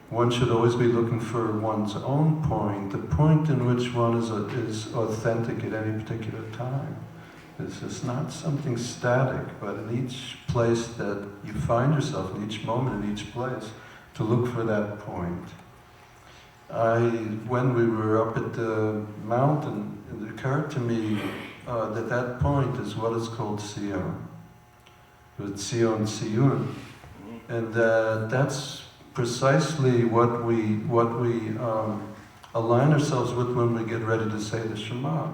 [SPEAKER 3] one should always be looking for one's own point, the point in which one is authentic at any particular time. This is not something static, but in each place that you find yourself, in each moment, in each place, to look for that point. When we were up at the mountain, it occurred to me that point is what is called Sion. With Sion, Siyun. And that's precisely what we align ourselves with when we get ready to say the Shema,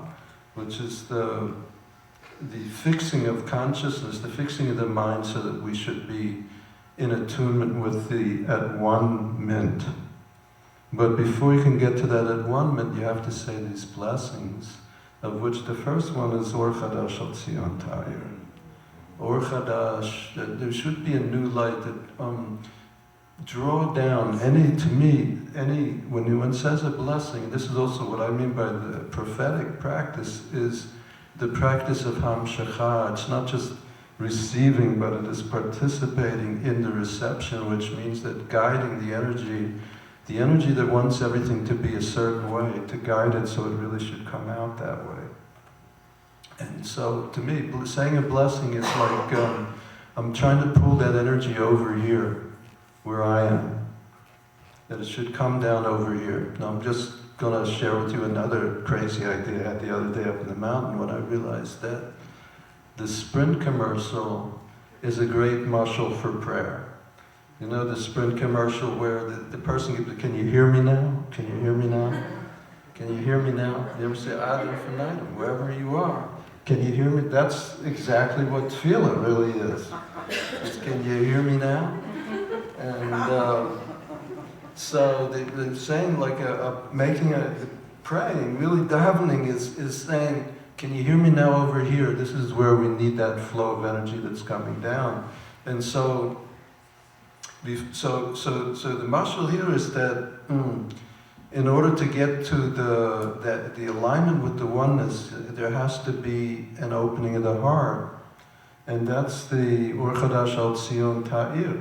[SPEAKER 3] which is the fixing of consciousness, the fixing of the mind, so that we should be in attunement with the at one mint. But before you can get to that at one mint, you have to say these blessings, of which the first one is Or Chadash Al Tzion Ta'ir. Or Chadash, that there should be a new light that draw down when one says a blessing, this is also what I mean by the prophetic practice, is the practice of Hamshacha. It's not just receiving, but it is participating in the reception, which means that guiding the energy that wants everything to be a certain way, to guide it so it really should come out that way. And so, to me, saying a blessing is like, I'm trying to pull that energy over here, where I am, that it should come down over here. Now I'm just going to share with you another crazy idea I had the other day up in the mountain, when I realized that the Sprint commercial is a great mashal for prayer. You know, the Sprint commercial where the person gives, can you hear me now? Can you hear me now? Can you hear me now? You ever say, Ad infinitum, wherever you are. Can you hear me? That's exactly what tefillah really is. It's, can you hear me now? And so they're saying like praying, really davening is saying, can you hear me now over here? This is where we need that flow of energy that's coming down. And so the mashal here is that in order to get to the alignment with the oneness, there has to be an opening of the heart. And that's the Or Chadash Al Tzion Ta'ir.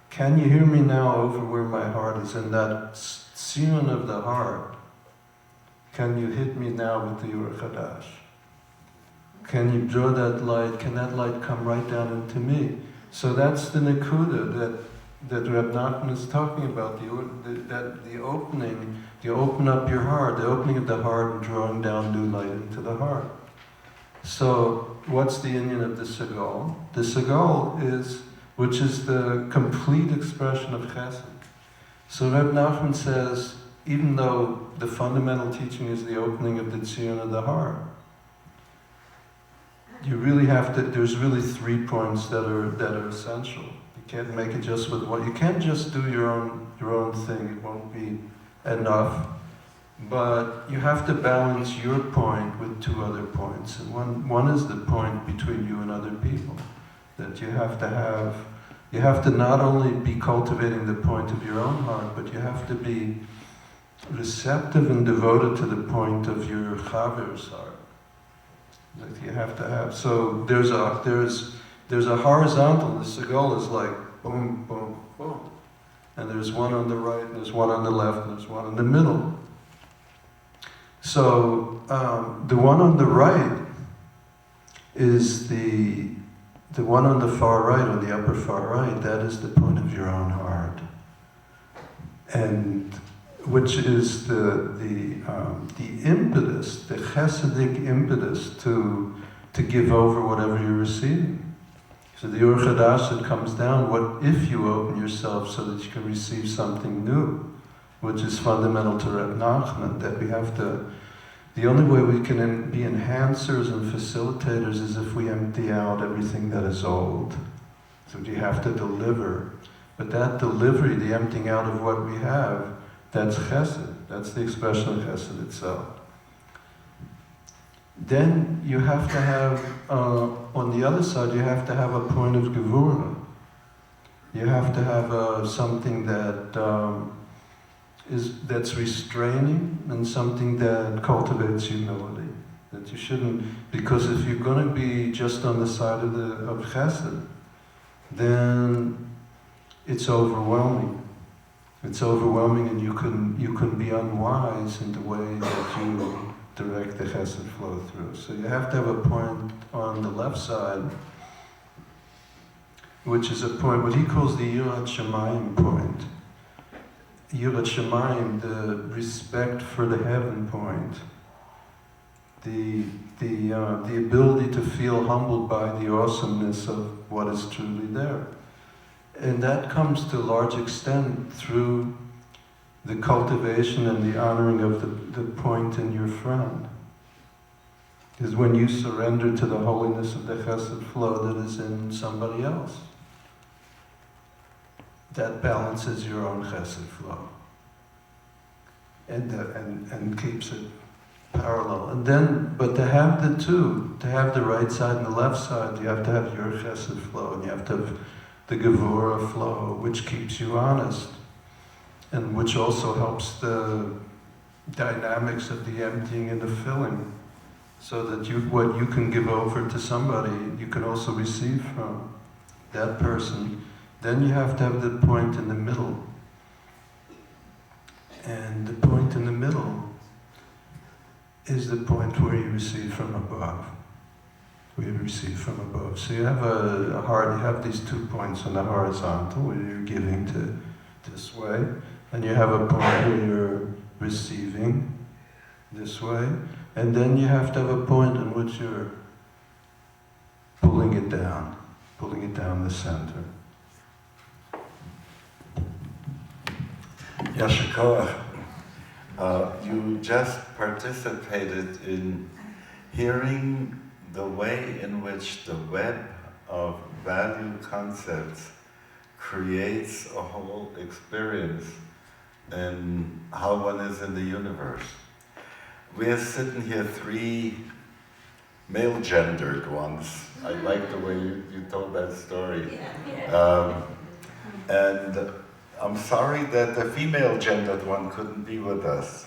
[SPEAKER 3] Can you hear me now over where my heart is? In that Tzion of the heart, can you hit me now with the Or Chadash? Can you draw that light? Can that light come right down into me? So that's the Nikuda that Reb Nachman is talking about, the opening, you open up your heart, the opening of the heart and drawing down new light into the heart. So what's the inyan of the Segol? The Segol is, which is the complete expression of Chesed. So Reb Nachman says, even though the fundamental teaching is the opening of the Tzion of the heart, you really have to, there's really 3 points that are essential. You can't make it just with one. You can't just do your own thing. It won't be enough. But you have to balance your point with 2 other points. And one is the point between you and other people. That you have to not only be cultivating the point of your own heart, but you have to be receptive and devoted to the point of your chaver's heart. That you have to have. So there's a horizontal. The segul is like boom, boom, boom, and there's one on the right, and there's one on the left, and there's one in the middle. So the one on the right is the one on the far right, on the upper far right. That is the point of your own heart, and which is the impetus, the chesedic impetus to give over whatever you're receiving. So the Ur Chadash that comes down, what if you open yourself so that you can receive something new, which is fundamental to Reb Nachman, that we have to, the only way we can be enhancers and facilitators is if we empty out everything that is old. So you have to deliver. But that delivery, the emptying out of what we have, that's chesed. That's the expression of chesed itself. Then you have to have, on the other side, you have to have a point of gevura. You have to have something that that's restraining and something that cultivates humility. That you shouldn't, because if you're going to be just on the side of chesed, then it's overwhelming. It's overwhelming, and you can be unwise in the way that you direct the chesed flow through. So you have to have a point on the left side, which is a point, what he calls the Yirat Shamayim point. Yirat Shamayim, the respect for the heaven point. The ability to feel humbled by the awesomeness of what is truly there. And that comes to a large extent through the cultivation and the honoring of the point in your friend. Because when you surrender to the holiness of the chesed flow that is in somebody else, that balances your own chesed flow and keeps it parallel. And then, but to have the two, to have the right side and the left side, you have to have your chesed flow, and you have to have the gevura flow, which keeps you honest, and which also helps the dynamics of the emptying and the filling, so that what you can give over to somebody, you can also receive from that person. Then you have to have the point in the middle. And the point in the middle is the point where you receive from above. We receive from above. So you have you have these 2 points on the horizontal where you're giving to this way, and you have a point where you're receiving this way, and then you have to have a point in which you're pulling it down the center.
[SPEAKER 1] Yashakoach, you just participated in hearing the way in which the web of value concepts creates a whole experience in how one is in the universe. We are sitting here 3 male-gendered ones. I like the way you told that story. And I'm sorry that the female-gendered one couldn't be with us.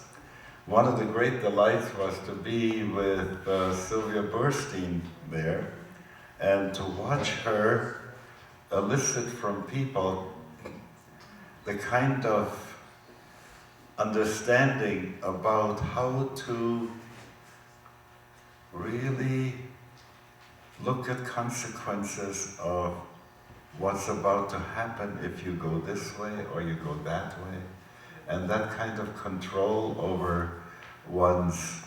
[SPEAKER 1] One of the great delights was to be with Sylvia Burstein there, and to watch her elicit from people the kind of understanding about how to really look at consequences of what's about to happen if you go this way or you go that way. And that kind of control over one's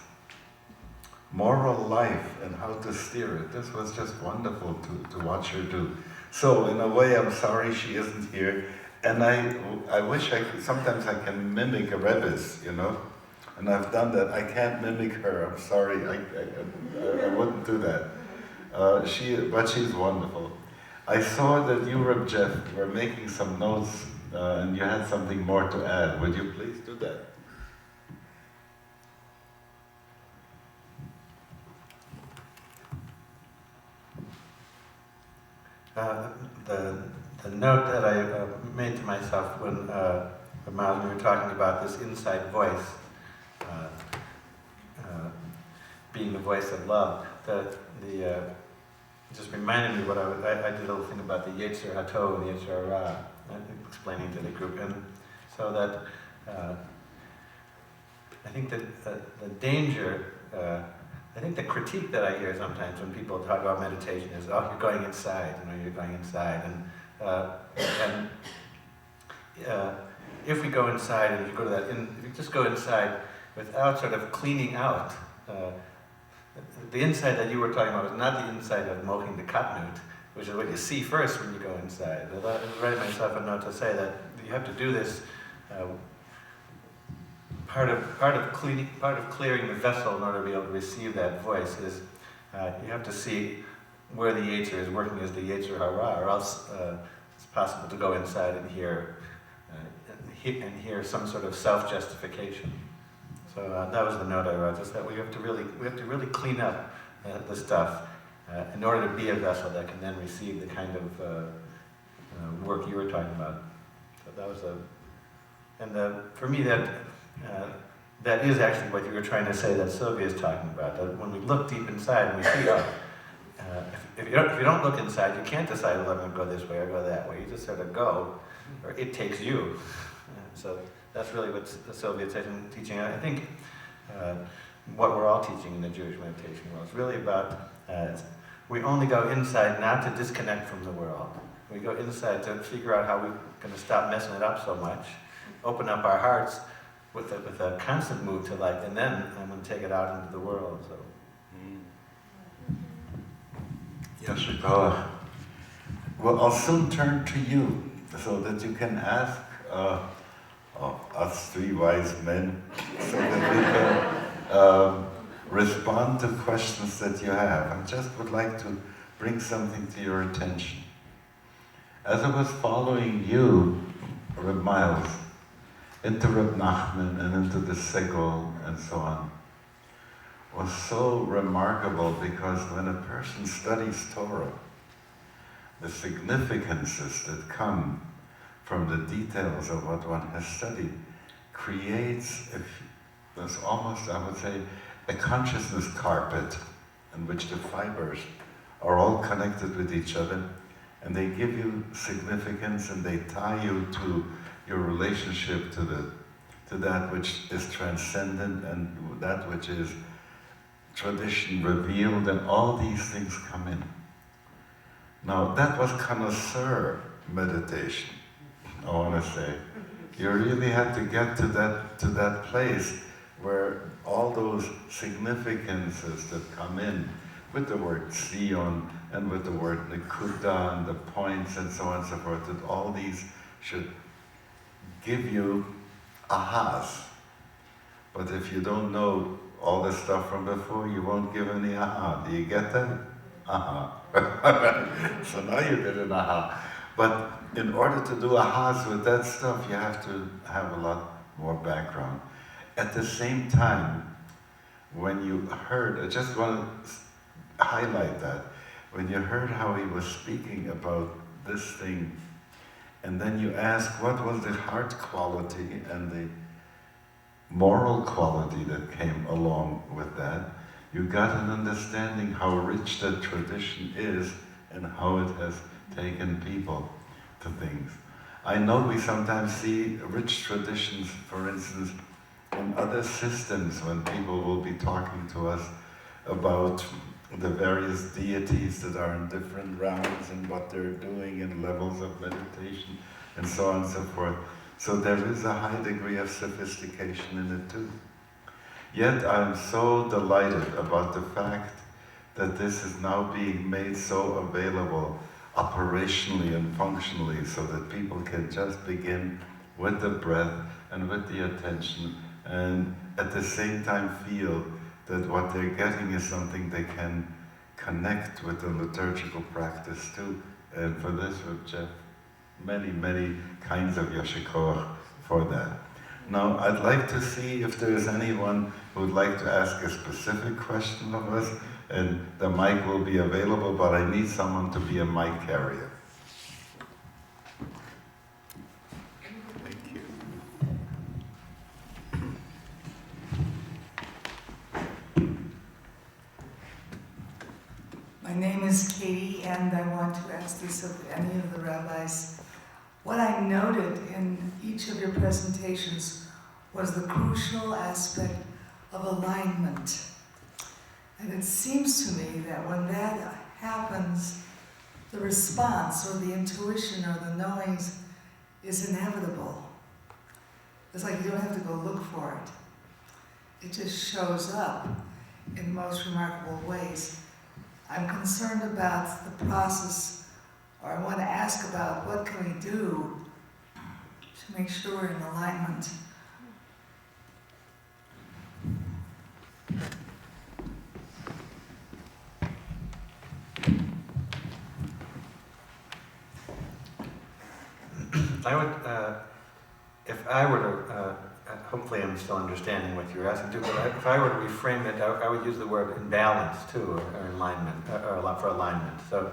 [SPEAKER 1] moral life and how to steer it. This was just wonderful to watch her do. So in a way, I'm sorry she isn't here. And I wish I could, sometimes I can mimic a Rebbe's, you know? And I've done that. I can't mimic her, I'm sorry. I wouldn't do that. But she's wonderful. I saw that you, Reb Jeff, were making some notes and you had something more to add. Would you please do that?
[SPEAKER 2] The note that I made to myself when Miles, when you were talking about this inside voice being the voice of love, just reminded me what I did a little thing about the Yetzer Hatov and the Yetzer Hara, explaining to the group, and so that I think that the danger, I think the critique that I hear sometimes when people talk about meditation is, oh, you're going inside, you're going inside, and if we go inside and you go to that, if you just go inside without sort of cleaning out. The inside that you were talking about was not the inside of moching the katnut, which is what you see first when you go inside. I write myself a note to say that you have to do this. Part of clearing the vessel in order to be able to receive that voice is you have to see where the Yetzer is working as the Yetzer Hara, or else it's possible to go inside and hear some sort of self-justification. So that was the note I wrote, just that we have to really clean up the stuff in order to be a vessel that can then receive the kind of work you were talking about. So that was for me that is actually what you were trying to say that Sylvia is talking about. That when we look deep inside and we see, if you don't look inside, you can't decide, well, I'm going to go this way or go that way. You just sort of go, or it takes you. So that's really what Sylvia said in teaching. I think what we're all teaching in the Jewish meditation world is really about, we only go inside not to disconnect from the world. We go inside to figure out how we're going to stop messing it up so much, open up our hearts with a constant move to light, and then I'm going to take it out into the world. So.
[SPEAKER 1] Yeshua. Well, I'll soon turn to you so that you can ask us three wise men so that we can respond to questions that you have. I just would like to bring something to your attention. As I was following you, Reb Miles, into Reb Nachman and into the Segol and so on, was so remarkable because when a person studies Torah, the significances that come from the details of what one has studied creates, there's almost, I would say, a consciousness carpet in which the fibers are all connected with each other, and they give you significance and they tie you to your relationship to that which is transcendent and that which is tradition revealed, and all these things come in. Now, that was connoisseur meditation, I want to say. You really had to get to that place where all those significances that come in with the word Zion and with the word Nekuda and the points and so on and so forth, that all these should give you ahas. But if you don't know all the stuff from before, you won't give any aha. Do you get that? Aha. So now you did an aha. But in order to do ahas with that stuff, you have to have a lot more background. At the same time, when you heard, I just want to highlight that, when you heard how he was speaking about this thing, and then you ask what was the heart quality and the moral quality that came along with that, you got an understanding how rich that tradition is and how it has taken people to things. I know we sometimes see rich traditions, for instance, in other systems when people will be talking to us about the various deities that are in different realms and what they're doing and levels of meditation and so on and so forth. So there is a high degree of sophistication in it too. Yet I'm so delighted about the fact that this is now being made so available operationally and functionally so that people can just begin with the breath and with the attention and at the same time feel that what they're getting is something they can connect with the liturgical practice too. And for this, with Jeff, many, many kinds of yashikoach for that. Now, I'd like to see if there is anyone who would like to ask a specific question of us, and the mic will be available, but I need someone to be a mic carrier. Thank you.
[SPEAKER 5] My name is Katie, and I want to ask this of any of the rabbis. What I noted in each of your presentations was the crucial aspect of alignment. And it seems to me that when that happens, the response or the intuition or the knowings is inevitable. It's like you don't have to go look for it. It just shows up in most remarkable ways. I'm concerned about the process, or I want to ask about what can we do to make sure we're in alignment.
[SPEAKER 2] I would, if I were to, hopefully I'm still understanding what you're asking to, but if I were to reframe it, I would use the word imbalance too, or alignment, for alignment. So,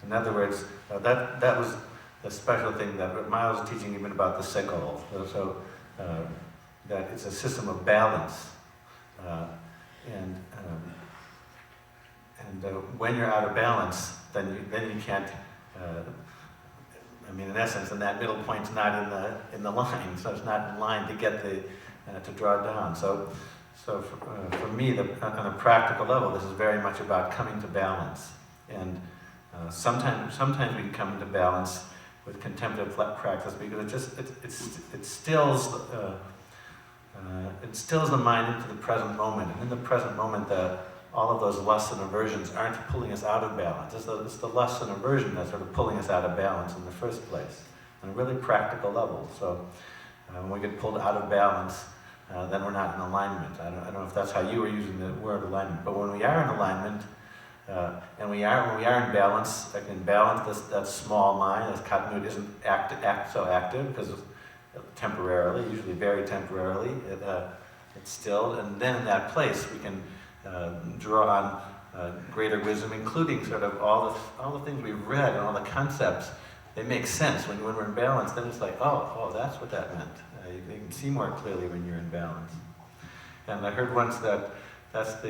[SPEAKER 2] in other words, that was the special thing that Miles was teaching even about the Segol. So that it's a system of balance, and when you're out of balance, then you can't. I mean, in essence, then that middle point's not in the line, so it's not in line to get to draw down. So for me, on a practical level, this is very much about coming to balance. And sometimes we can come into balance with contemplative practice because it stills the mind into the present moment. And in the present moment, all of those lusts and aversions aren't pulling us out of balance. It's the lust and aversion that's sort of pulling us out of balance in the first place, on a really practical level. So when we get pulled out of balance, then we're not in alignment. I don't know if that's how you were using the word alignment, but when we are in alignment, and when we are in balance, like in balance, that small mind, this katnut isn't so active because temporarily, usually very temporarily, it's stilled, and then in that place we can draw on greater wisdom, including sort of all the things we've read and all the concepts. They make sense when we're in balance. Then it's like, oh, that's what that meant. You can see more clearly when you're in balance. And I heard once that's that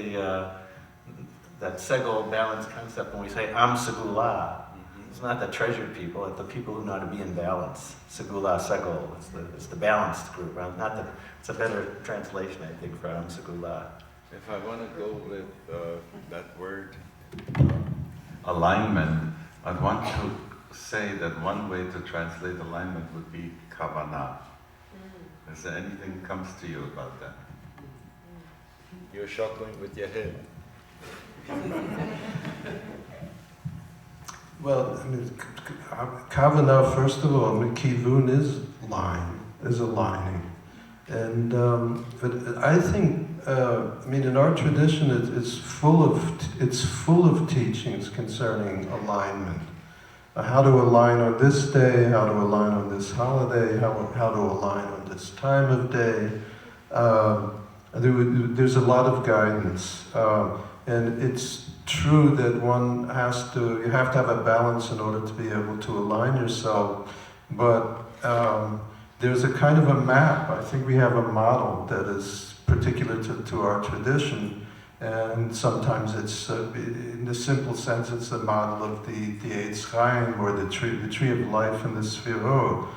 [SPEAKER 2] Segol balance concept when we say Am Segula. It's not the treasured people, it's the people who know how to be in balance. Segula, Segol. It's the balanced group. It's a better translation, I think, for Am Segula.
[SPEAKER 4] If I want to go with that word,
[SPEAKER 1] alignment, I'd want to say that one way to translate alignment would be kavanah. Is there anything comes to you about that?
[SPEAKER 4] you're shuffling with your head.
[SPEAKER 3] Well, I mean, kavanah, first of all, I mean, kivun is aligning. And but I think, I mean, in our tradition, it's full of teachings concerning alignment. How to align on this day, how to align on this holiday, how to align on this time of day. There's a lot of guidance, and it's true that you have to have a balance in order to be able to align yourself, but there's a kind of a map. I think we have a model that is particular to our tradition, and sometimes it's, in the simple sense, it's the model of the Eitz Chaim, or the tree of life in the Sphirot.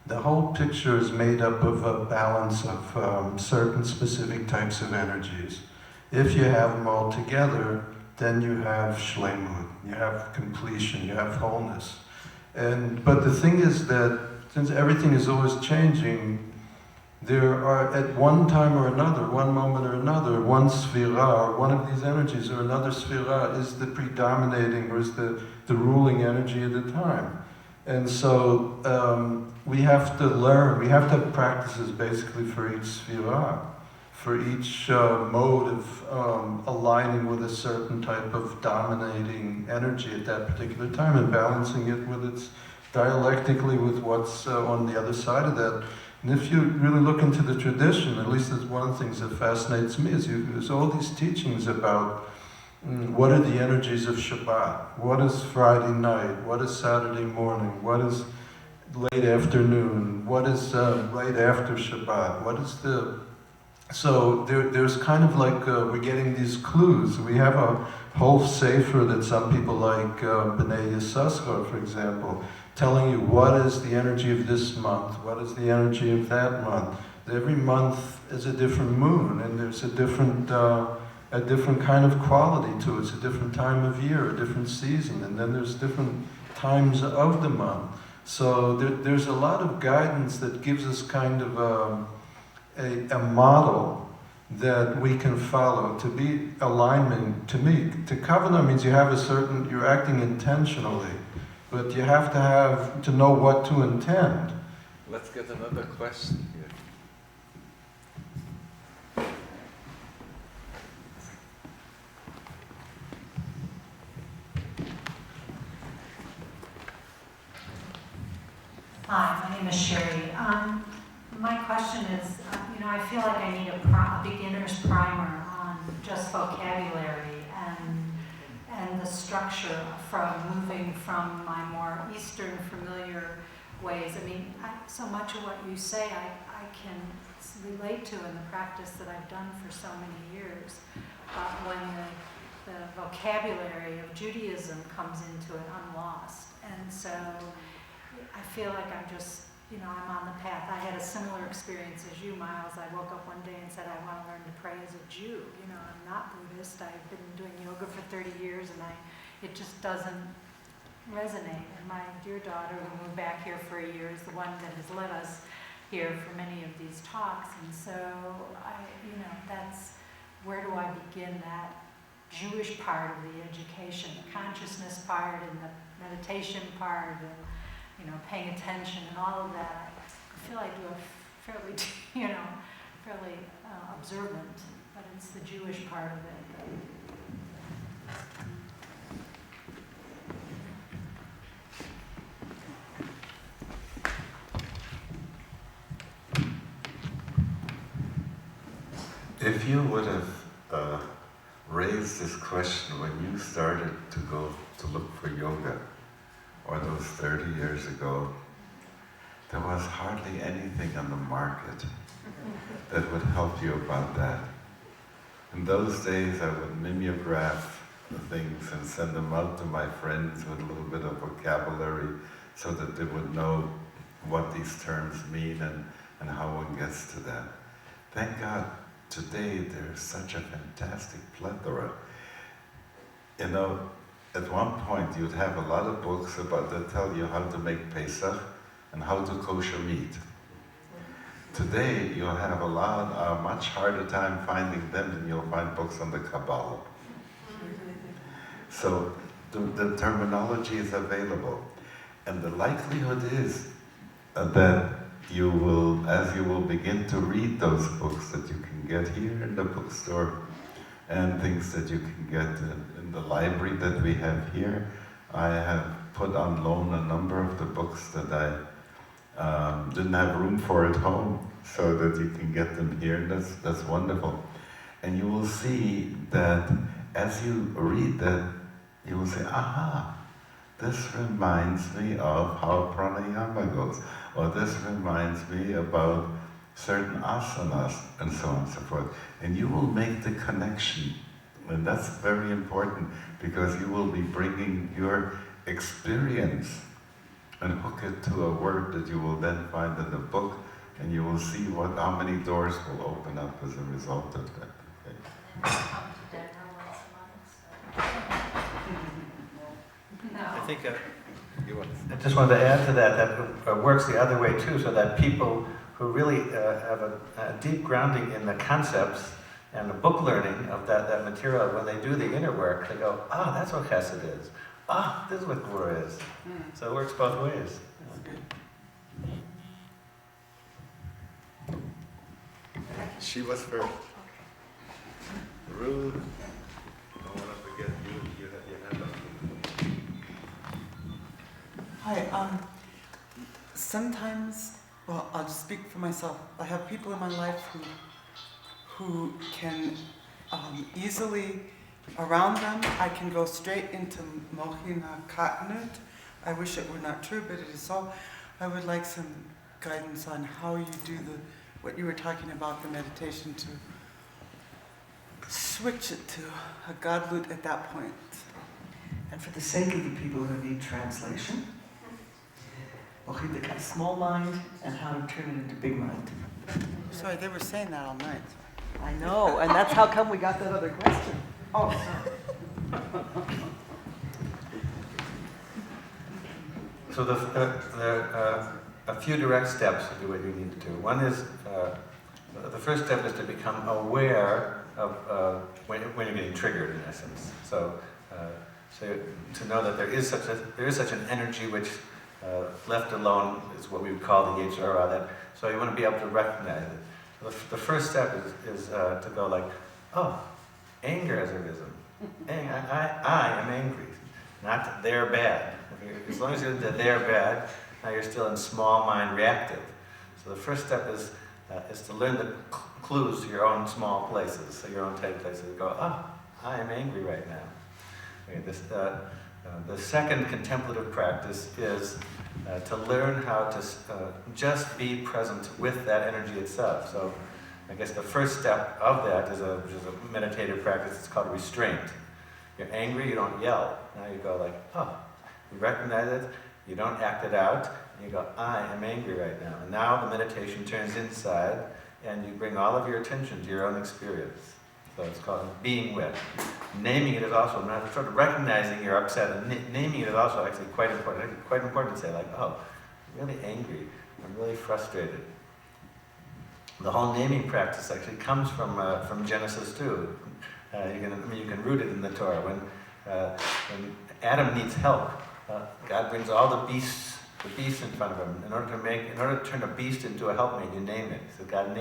[SPEAKER 3] The whole picture is made up of a balance of certain specific types of energies. If you have them all together, then you have shlemut, you have completion, you have wholeness. But the thing is that since everything is always changing, there are at one time or another, one moment or another, one sphira, or one of these energies or another sphira is the predominating or is the ruling energy at the time. And so we have to learn, we have to have practices basically for each sphira, for each mode of aligning with a certain type of dominating energy at that particular time and balancing it with its dialectically with what's on the other side of that. And if you really look into the tradition, at least that's one of the things that fascinates me, is there's all these teachings about what are the energies of Shabbat, what is Friday night, what is Saturday morning, what is late afternoon, what is right after Shabbat, what is the So there's kind of like, we're getting these clues. We have a whole sefer that some people like, B'nai Yissaschar, for example, telling you what is the energy of this month, what is the energy of that month. Every month is a different moon, and there's a different kind of quality to it. It's a different time of year, a different season, and then there's different times of the month. So there's a lot of guidance that gives us kind of a model that we can follow. To be alignment, to me, to kavana means you have a certain, you're acting intentionally, but you have to know what to intend.
[SPEAKER 4] Let's get another question here.
[SPEAKER 6] Hi, my name is Sherry. My question is, I feel like I need a beginner's primer on just vocabulary and the structure from moving from my more Eastern familiar ways. I mean, so much of what you say I can relate to in the practice that I've done for so many years. But when the vocabulary of Judaism comes into it, I'm lost. And so I feel like I'm just, I'm on the path. I had a similar experience as you, Miles. I woke up one day and said, I want to learn to pray as a Jew. I'm not Buddhist. I've been doing yoga for 30 years, and it just doesn't resonate. And my dear daughter, who moved back here for a year, is the one that has led us here for many of these talks. And so, that's where do I begin that Jewish part of the education, the consciousness part and the meditation part, and paying attention and all of that. I feel I do a fairly, fairly observant, but it's the Jewish part of it.
[SPEAKER 1] If you would have raised this question when you started to go to look for yoga, or those 30 years ago, there was hardly anything on the market that would help you about that. In those days, I would mimeograph the things and send them out to my friends with a little bit of vocabulary so that they would know what these terms mean and how one gets to that. Thank God, today there's such a fantastic plethora. At one point, you'd have a lot of books that tell you how to make Pesach and how to kosher meat. Today, you'll have a much harder time finding them than you'll find books on the Kabbalah. So the terminology is available. And the likelihood is that you will, as you will begin to read those books that you can get here in the bookstore and things that you can get in the library that we have here. I have put on loan a number of the books that I didn't have room for at home, so that you can get them here. That's wonderful. And you will see that as you read that, you will say, aha, this reminds me of how pranayama goes, or this reminds me about certain asanas, and so on and so forth. And you will make the connection. And that's very important, because you will be bringing your experience and hook it to a word that you will then find in the book, and you will see how many doors will open up as a result of that. Okay.
[SPEAKER 2] I think I just wanted to add to that works the other way too, so that people who really have a deep grounding in the concepts and the book learning of that material, when they do the inner work, they go, that's what chesed is. This is what gvura is. So it works both ways.
[SPEAKER 1] She was first. Ruth, I don't want to forget you had your hand up.
[SPEAKER 7] Hi, sometimes, I'll just speak for myself. I have people in my life who can easily, around them, I can go straight into Mochina Katnut. I wish it were not true, but it is so. I would like some guidance on how you do the what you were talking about, the meditation, to switch it to a Gadlut at that point.
[SPEAKER 8] And for the sake of the people who need translation, the small mind and how to turn it into big mind.
[SPEAKER 7] Sorry, they were saying that all night.
[SPEAKER 8] I know, and that's how come we got that other question. Oh, sorry.
[SPEAKER 2] So a few direct steps to do what you need to do. One is, the first step is to become aware of when you're getting triggered, in essence. So to know that there is such an energy which, left alone, is what we would call the Yetzer Hara. So you want to be able to recognize it. The first step is to go like, oh, anger has arisen. I am angry, not they're bad. As long as you're in the they're bad, now you're still in small mind reactive. So the first step is to learn the clues to your own small places, so your own tight places. Go, oh, I am angry right now. Okay, the second contemplative practice is to learn how to just be present with that energy itself. So I guess the first step of that is a meditative practice. It's called restraint. You're angry, you don't yell. Now you go like, oh, you recognize it, you don't act it out, and you go, I am angry right now. And now the meditation turns inside, and you bring all of your attention to your own experience. So it's called being with. Naming it is also, not sort of recognizing you're upset, and naming it is also actually quite important. It's quite important to say like, oh, I'm really angry, I'm really frustrated. The whole naming practice actually comes from Genesis 2. You can root it in the Torah. When Adam needs help, God brings all the beasts in front of him. In order to turn a beast into a helpmate, you name it. So God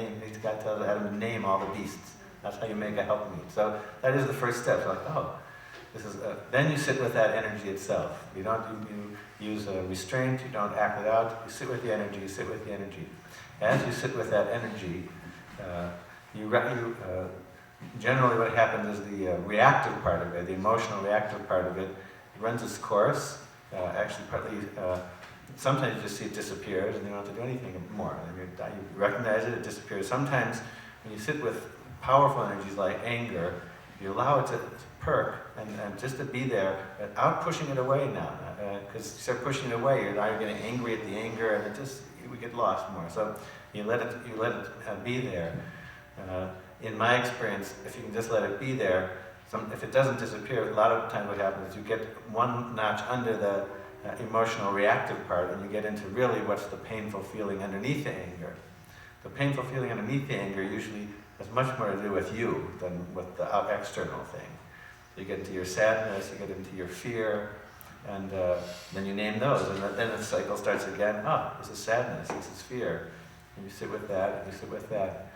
[SPEAKER 2] tells Adam to name all the beasts. That's how you make a helpmate. So that is the first step. So like, oh, this is. Then you sit with that energy itself. You don't use a restraint. You don't act it out. You sit with the energy. You sit with the energy. As you sit with that energy, generally what happens is the reactive part of it, the emotional reactive part of it, runs its course. Actually, partly, sometimes you just see it disappears and you don't have to do anything more. You recognize it, it disappears. Sometimes when you sit with powerful energies like anger, you allow it to perk and just to be there without pushing it away now. Because you start pushing it away, you're getting angry at the anger, and we get lost more. So you let it be there. In my experience, if you can just let it be there, if it doesn't disappear, a lot of times what happens is you get one notch under the emotional reactive part, and you get into really what's the painful feeling underneath the anger. The painful feeling underneath the anger usually has much more to do with you than with the external thing. You get into your sadness, you get into your fear, and then you name those, and then the cycle starts again. Oh, this is sadness, this is fear. And you sit with that, and you sit with that.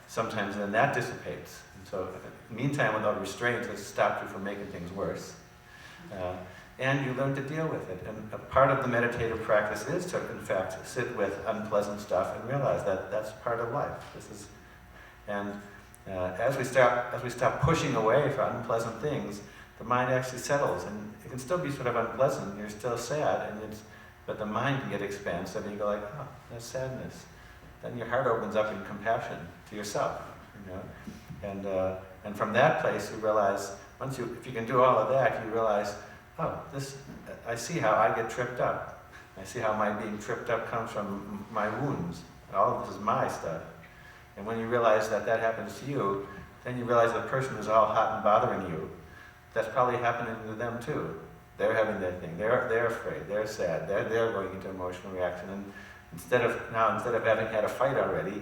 [SPEAKER 2] Sometimes then that dissipates. And so, meantime, without restraint, it stops you from making things worse. And you learn to deal with it. And a part of the meditative practice is to, in fact, sit with unpleasant stuff and realize that that's part of life. As we stop pushing away for unpleasant things, the mind actually settles, and it can still be sort of unpleasant. You're still sad, but the mind can get expansive, and you go like, oh, that's sadness. Then your heart opens up in compassion to yourself, and from that place you realize, if you can do all of that, you realize, oh, I see how I get tripped up. I see how my being tripped up comes from my wounds. All of this is my stuff. And when you realize that happens to you, then you realize the person who's all hot and bothering you, that's probably happening to them too. They're having their thing. They're afraid. They're sad. They're going into emotional reaction. And instead of having had a fight already,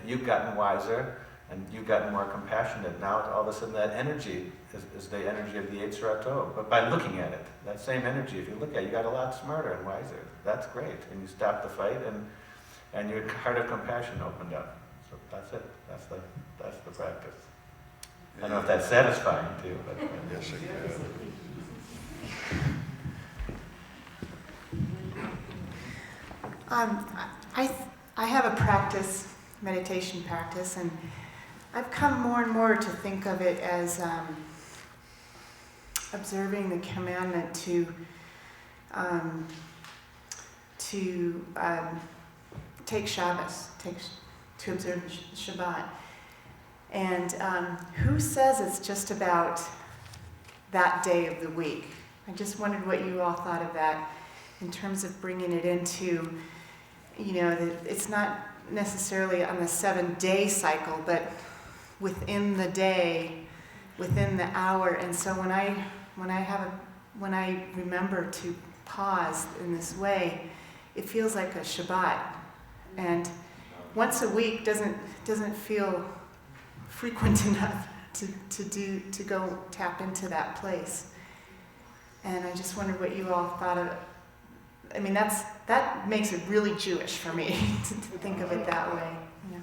[SPEAKER 2] you've gotten wiser and you've gotten more compassionate. Now all of a sudden that energy is the energy of the Yetzer Hara. But by looking at it, that same energy, if you look at it, you got a lot smarter and wiser. That's great. And you stop the fight, and your heart of compassion opened up. So that's it. That's the practice. I don't know if that's satisfying to you, but
[SPEAKER 4] Yes, it
[SPEAKER 9] I have a practice, meditation practice, and I've come more and more to think of it as observing the commandment to take Shabbos, to observe Shabbat. And who says it's just about that day of the week? I just wondered what you all thought of that in terms of bringing it into, it's not necessarily on the 7-day cycle, but within the day, within the hour. And so when I remember to pause in this way, it feels like a Shabbat. And once a week doesn't feel frequent enough to go tap into that place. And I just wondered what you all thought of it. I mean, that makes it really Jewish for me to think of it that way. Yeah.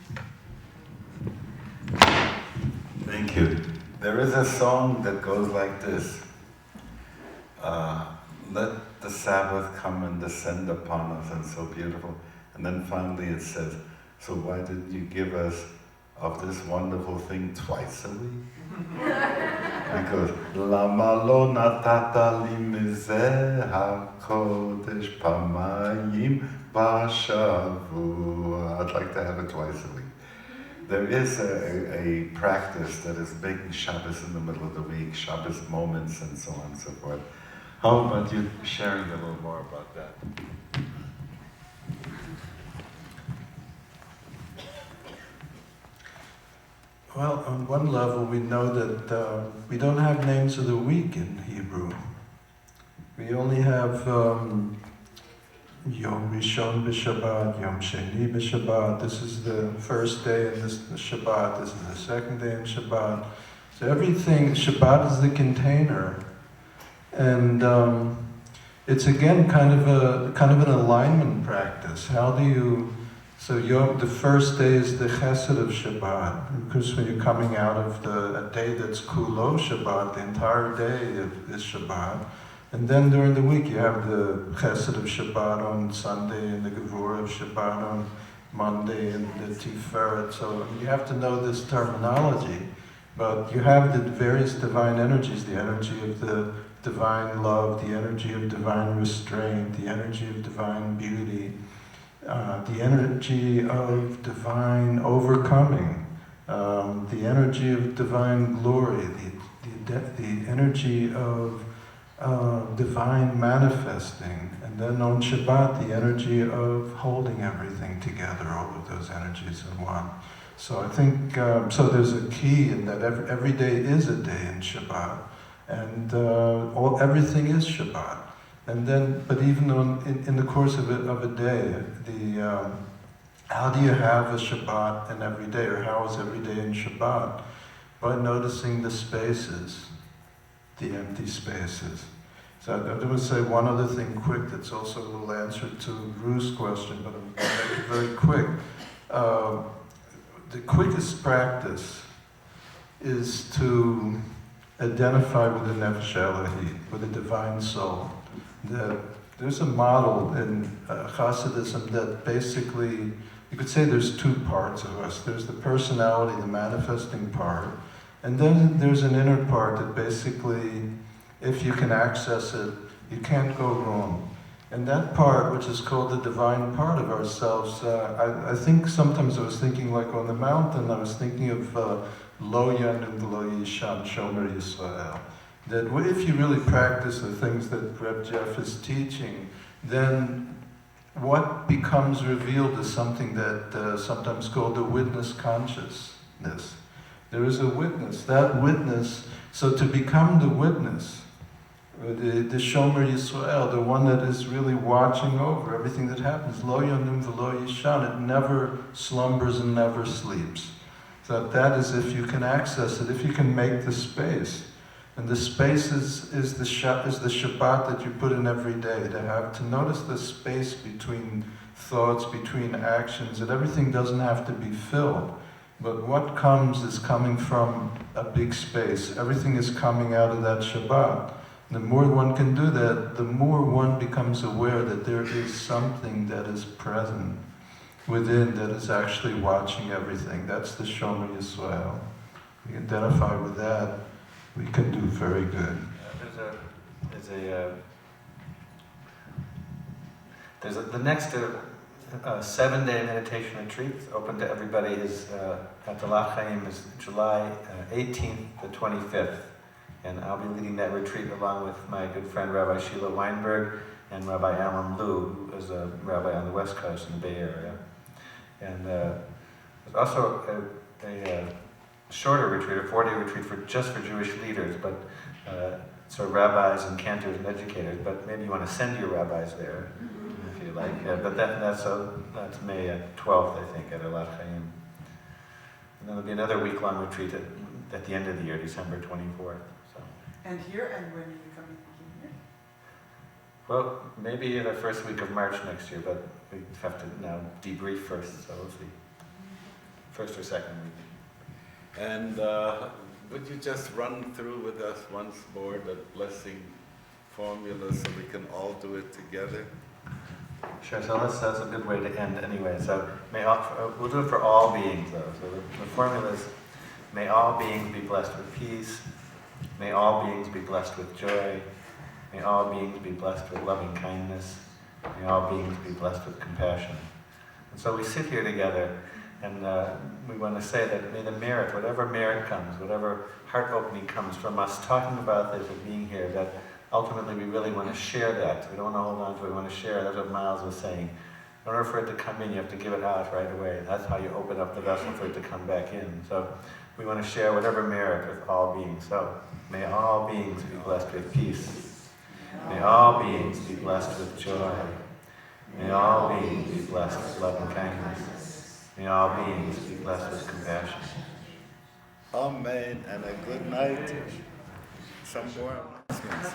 [SPEAKER 1] Thank you. There is a song that goes like this. Let the Sabbath come and descend upon us, and so beautiful. And then finally it says, so why didn't you give us of this wonderful thing twice a week? Because Lama lo natata li mizeh hakodesh pamayim bashavua. I'd like to have it twice a week. There is a practice that is making Shabbos in the middle of the week, Shabbos moments and so on and so forth. How about you sharing a little more about that?
[SPEAKER 3] Well, on one level, we know that we don't have names of the week in Hebrew. We only have Yom Rishon b'Shabbat, Yom Sheni b'Shabbat. This is the first day in this Shabbat. This is the second day in Shabbat. So everything, Shabbat is the container, and it's again kind of an alignment practice. How do you? So the first day is the chesed of Shabbat, because when you're coming out of a day that's kulo Shabbat, the entire day is Shabbat. And then during the week you have the chesed of Shabbat on Sunday and the gevurah of Shabbat on Monday and the tiferet. So you have to know this terminology, but you have the various divine energies, the energy of the divine love, the energy of divine restraint, the energy of divine beauty, the energy of divine overcoming, the energy of divine glory, the energy of divine manifesting, and then on Shabbat the energy of holding everything together, all of those energies in one. So I think, so there's a key in that every day is a day in Shabbat, and everything is Shabbat. And then, but even in the course of a day, how do you have a Shabbat in every day, or how is every day in Shabbat? By noticing the spaces, the empty spaces. So I'm going to say one other thing quick that's also a little answer to Ruth's question, but I'm going to make it very quick. The quickest practice is to identify with the Nefesh Elahit, with the divine soul. There's a model in Hasidism that basically, you could say there's two parts of us. There's the personality, the manifesting part, and then there's an inner part that basically, if you can access it, you can't go wrong. And that part, which is called the divine part of ourselves, I think sometimes I was thinking like on the mountain, I was thinking of Lo Yanu V'Lo Yishan Shomer Yisrael. That if you really practice the things that Reb Jeff is teaching, then what becomes revealed is something that sometimes called the witness consciousness. There is a witness. That witness, so to become the witness, the Shomer Yisrael, the one that is really watching over everything that happens, Lo Yonum V'Lo Yishan, it never slumbers and never sleeps. So that is if you can access it, if you can make the space. And the space is the Shabbat that you put in every day, to notice the space between thoughts, between actions, that everything doesn't have to be filled. But what comes is coming from a big space. Everything is coming out of that Shabbat. The more one can do that, the more one becomes aware that there is something that is present within that is actually watching everything. That's the Shomer Yisrael. We identify with that, we can do very good.
[SPEAKER 2] The next a 7-day meditation retreat. It's open to everybody. Is at the Lat Chaim is July 18th to 25th. And I'll be leading that retreat along with my good friend Rabbi Sheila Weinberg and Rabbi Alan Liu, who is a rabbi on the West Coast in the Bay Area. And there's also a shorter retreat, a 4-day retreat just for Jewish leaders, but so rabbis and cantors and educators. But maybe you want to send your rabbis there if you like. But that's May 12th, I think, at Lat Chaim. And then there'll be another week-long retreat at the end of the year, December 24th. So.
[SPEAKER 7] And here, and when are you coming here?
[SPEAKER 2] Well, maybe in the first week of March next year, but we have to now debrief first, so we'll see. First or second week.
[SPEAKER 4] And would you just run through with us once more the blessing formula so we can all do it together?
[SPEAKER 2] Sure, so that's a good way to end anyway. So we'll do it for all beings though. So the formula is, may all beings be blessed with peace. May all beings be blessed with joy. May all beings be blessed with loving kindness. May all beings be blessed with compassion. And so we sit here together and we want to say that may the merit, whatever merit comes, whatever heart opening comes from us talking about this and being here, that ultimately we really want to share that. We don't want to hold on to it, we want to share. That's what Miles was saying. In order for it to come in, you have to give it out right away. That's how you open up the vessel for it to come back in. So we want to share whatever merit with all beings. So may all beings be blessed with peace. May all beings be blessed with joy. May all beings be blessed with love and kindness. May all beings be blessed with compassion.
[SPEAKER 4] Amen, and a good night. Some more announcements.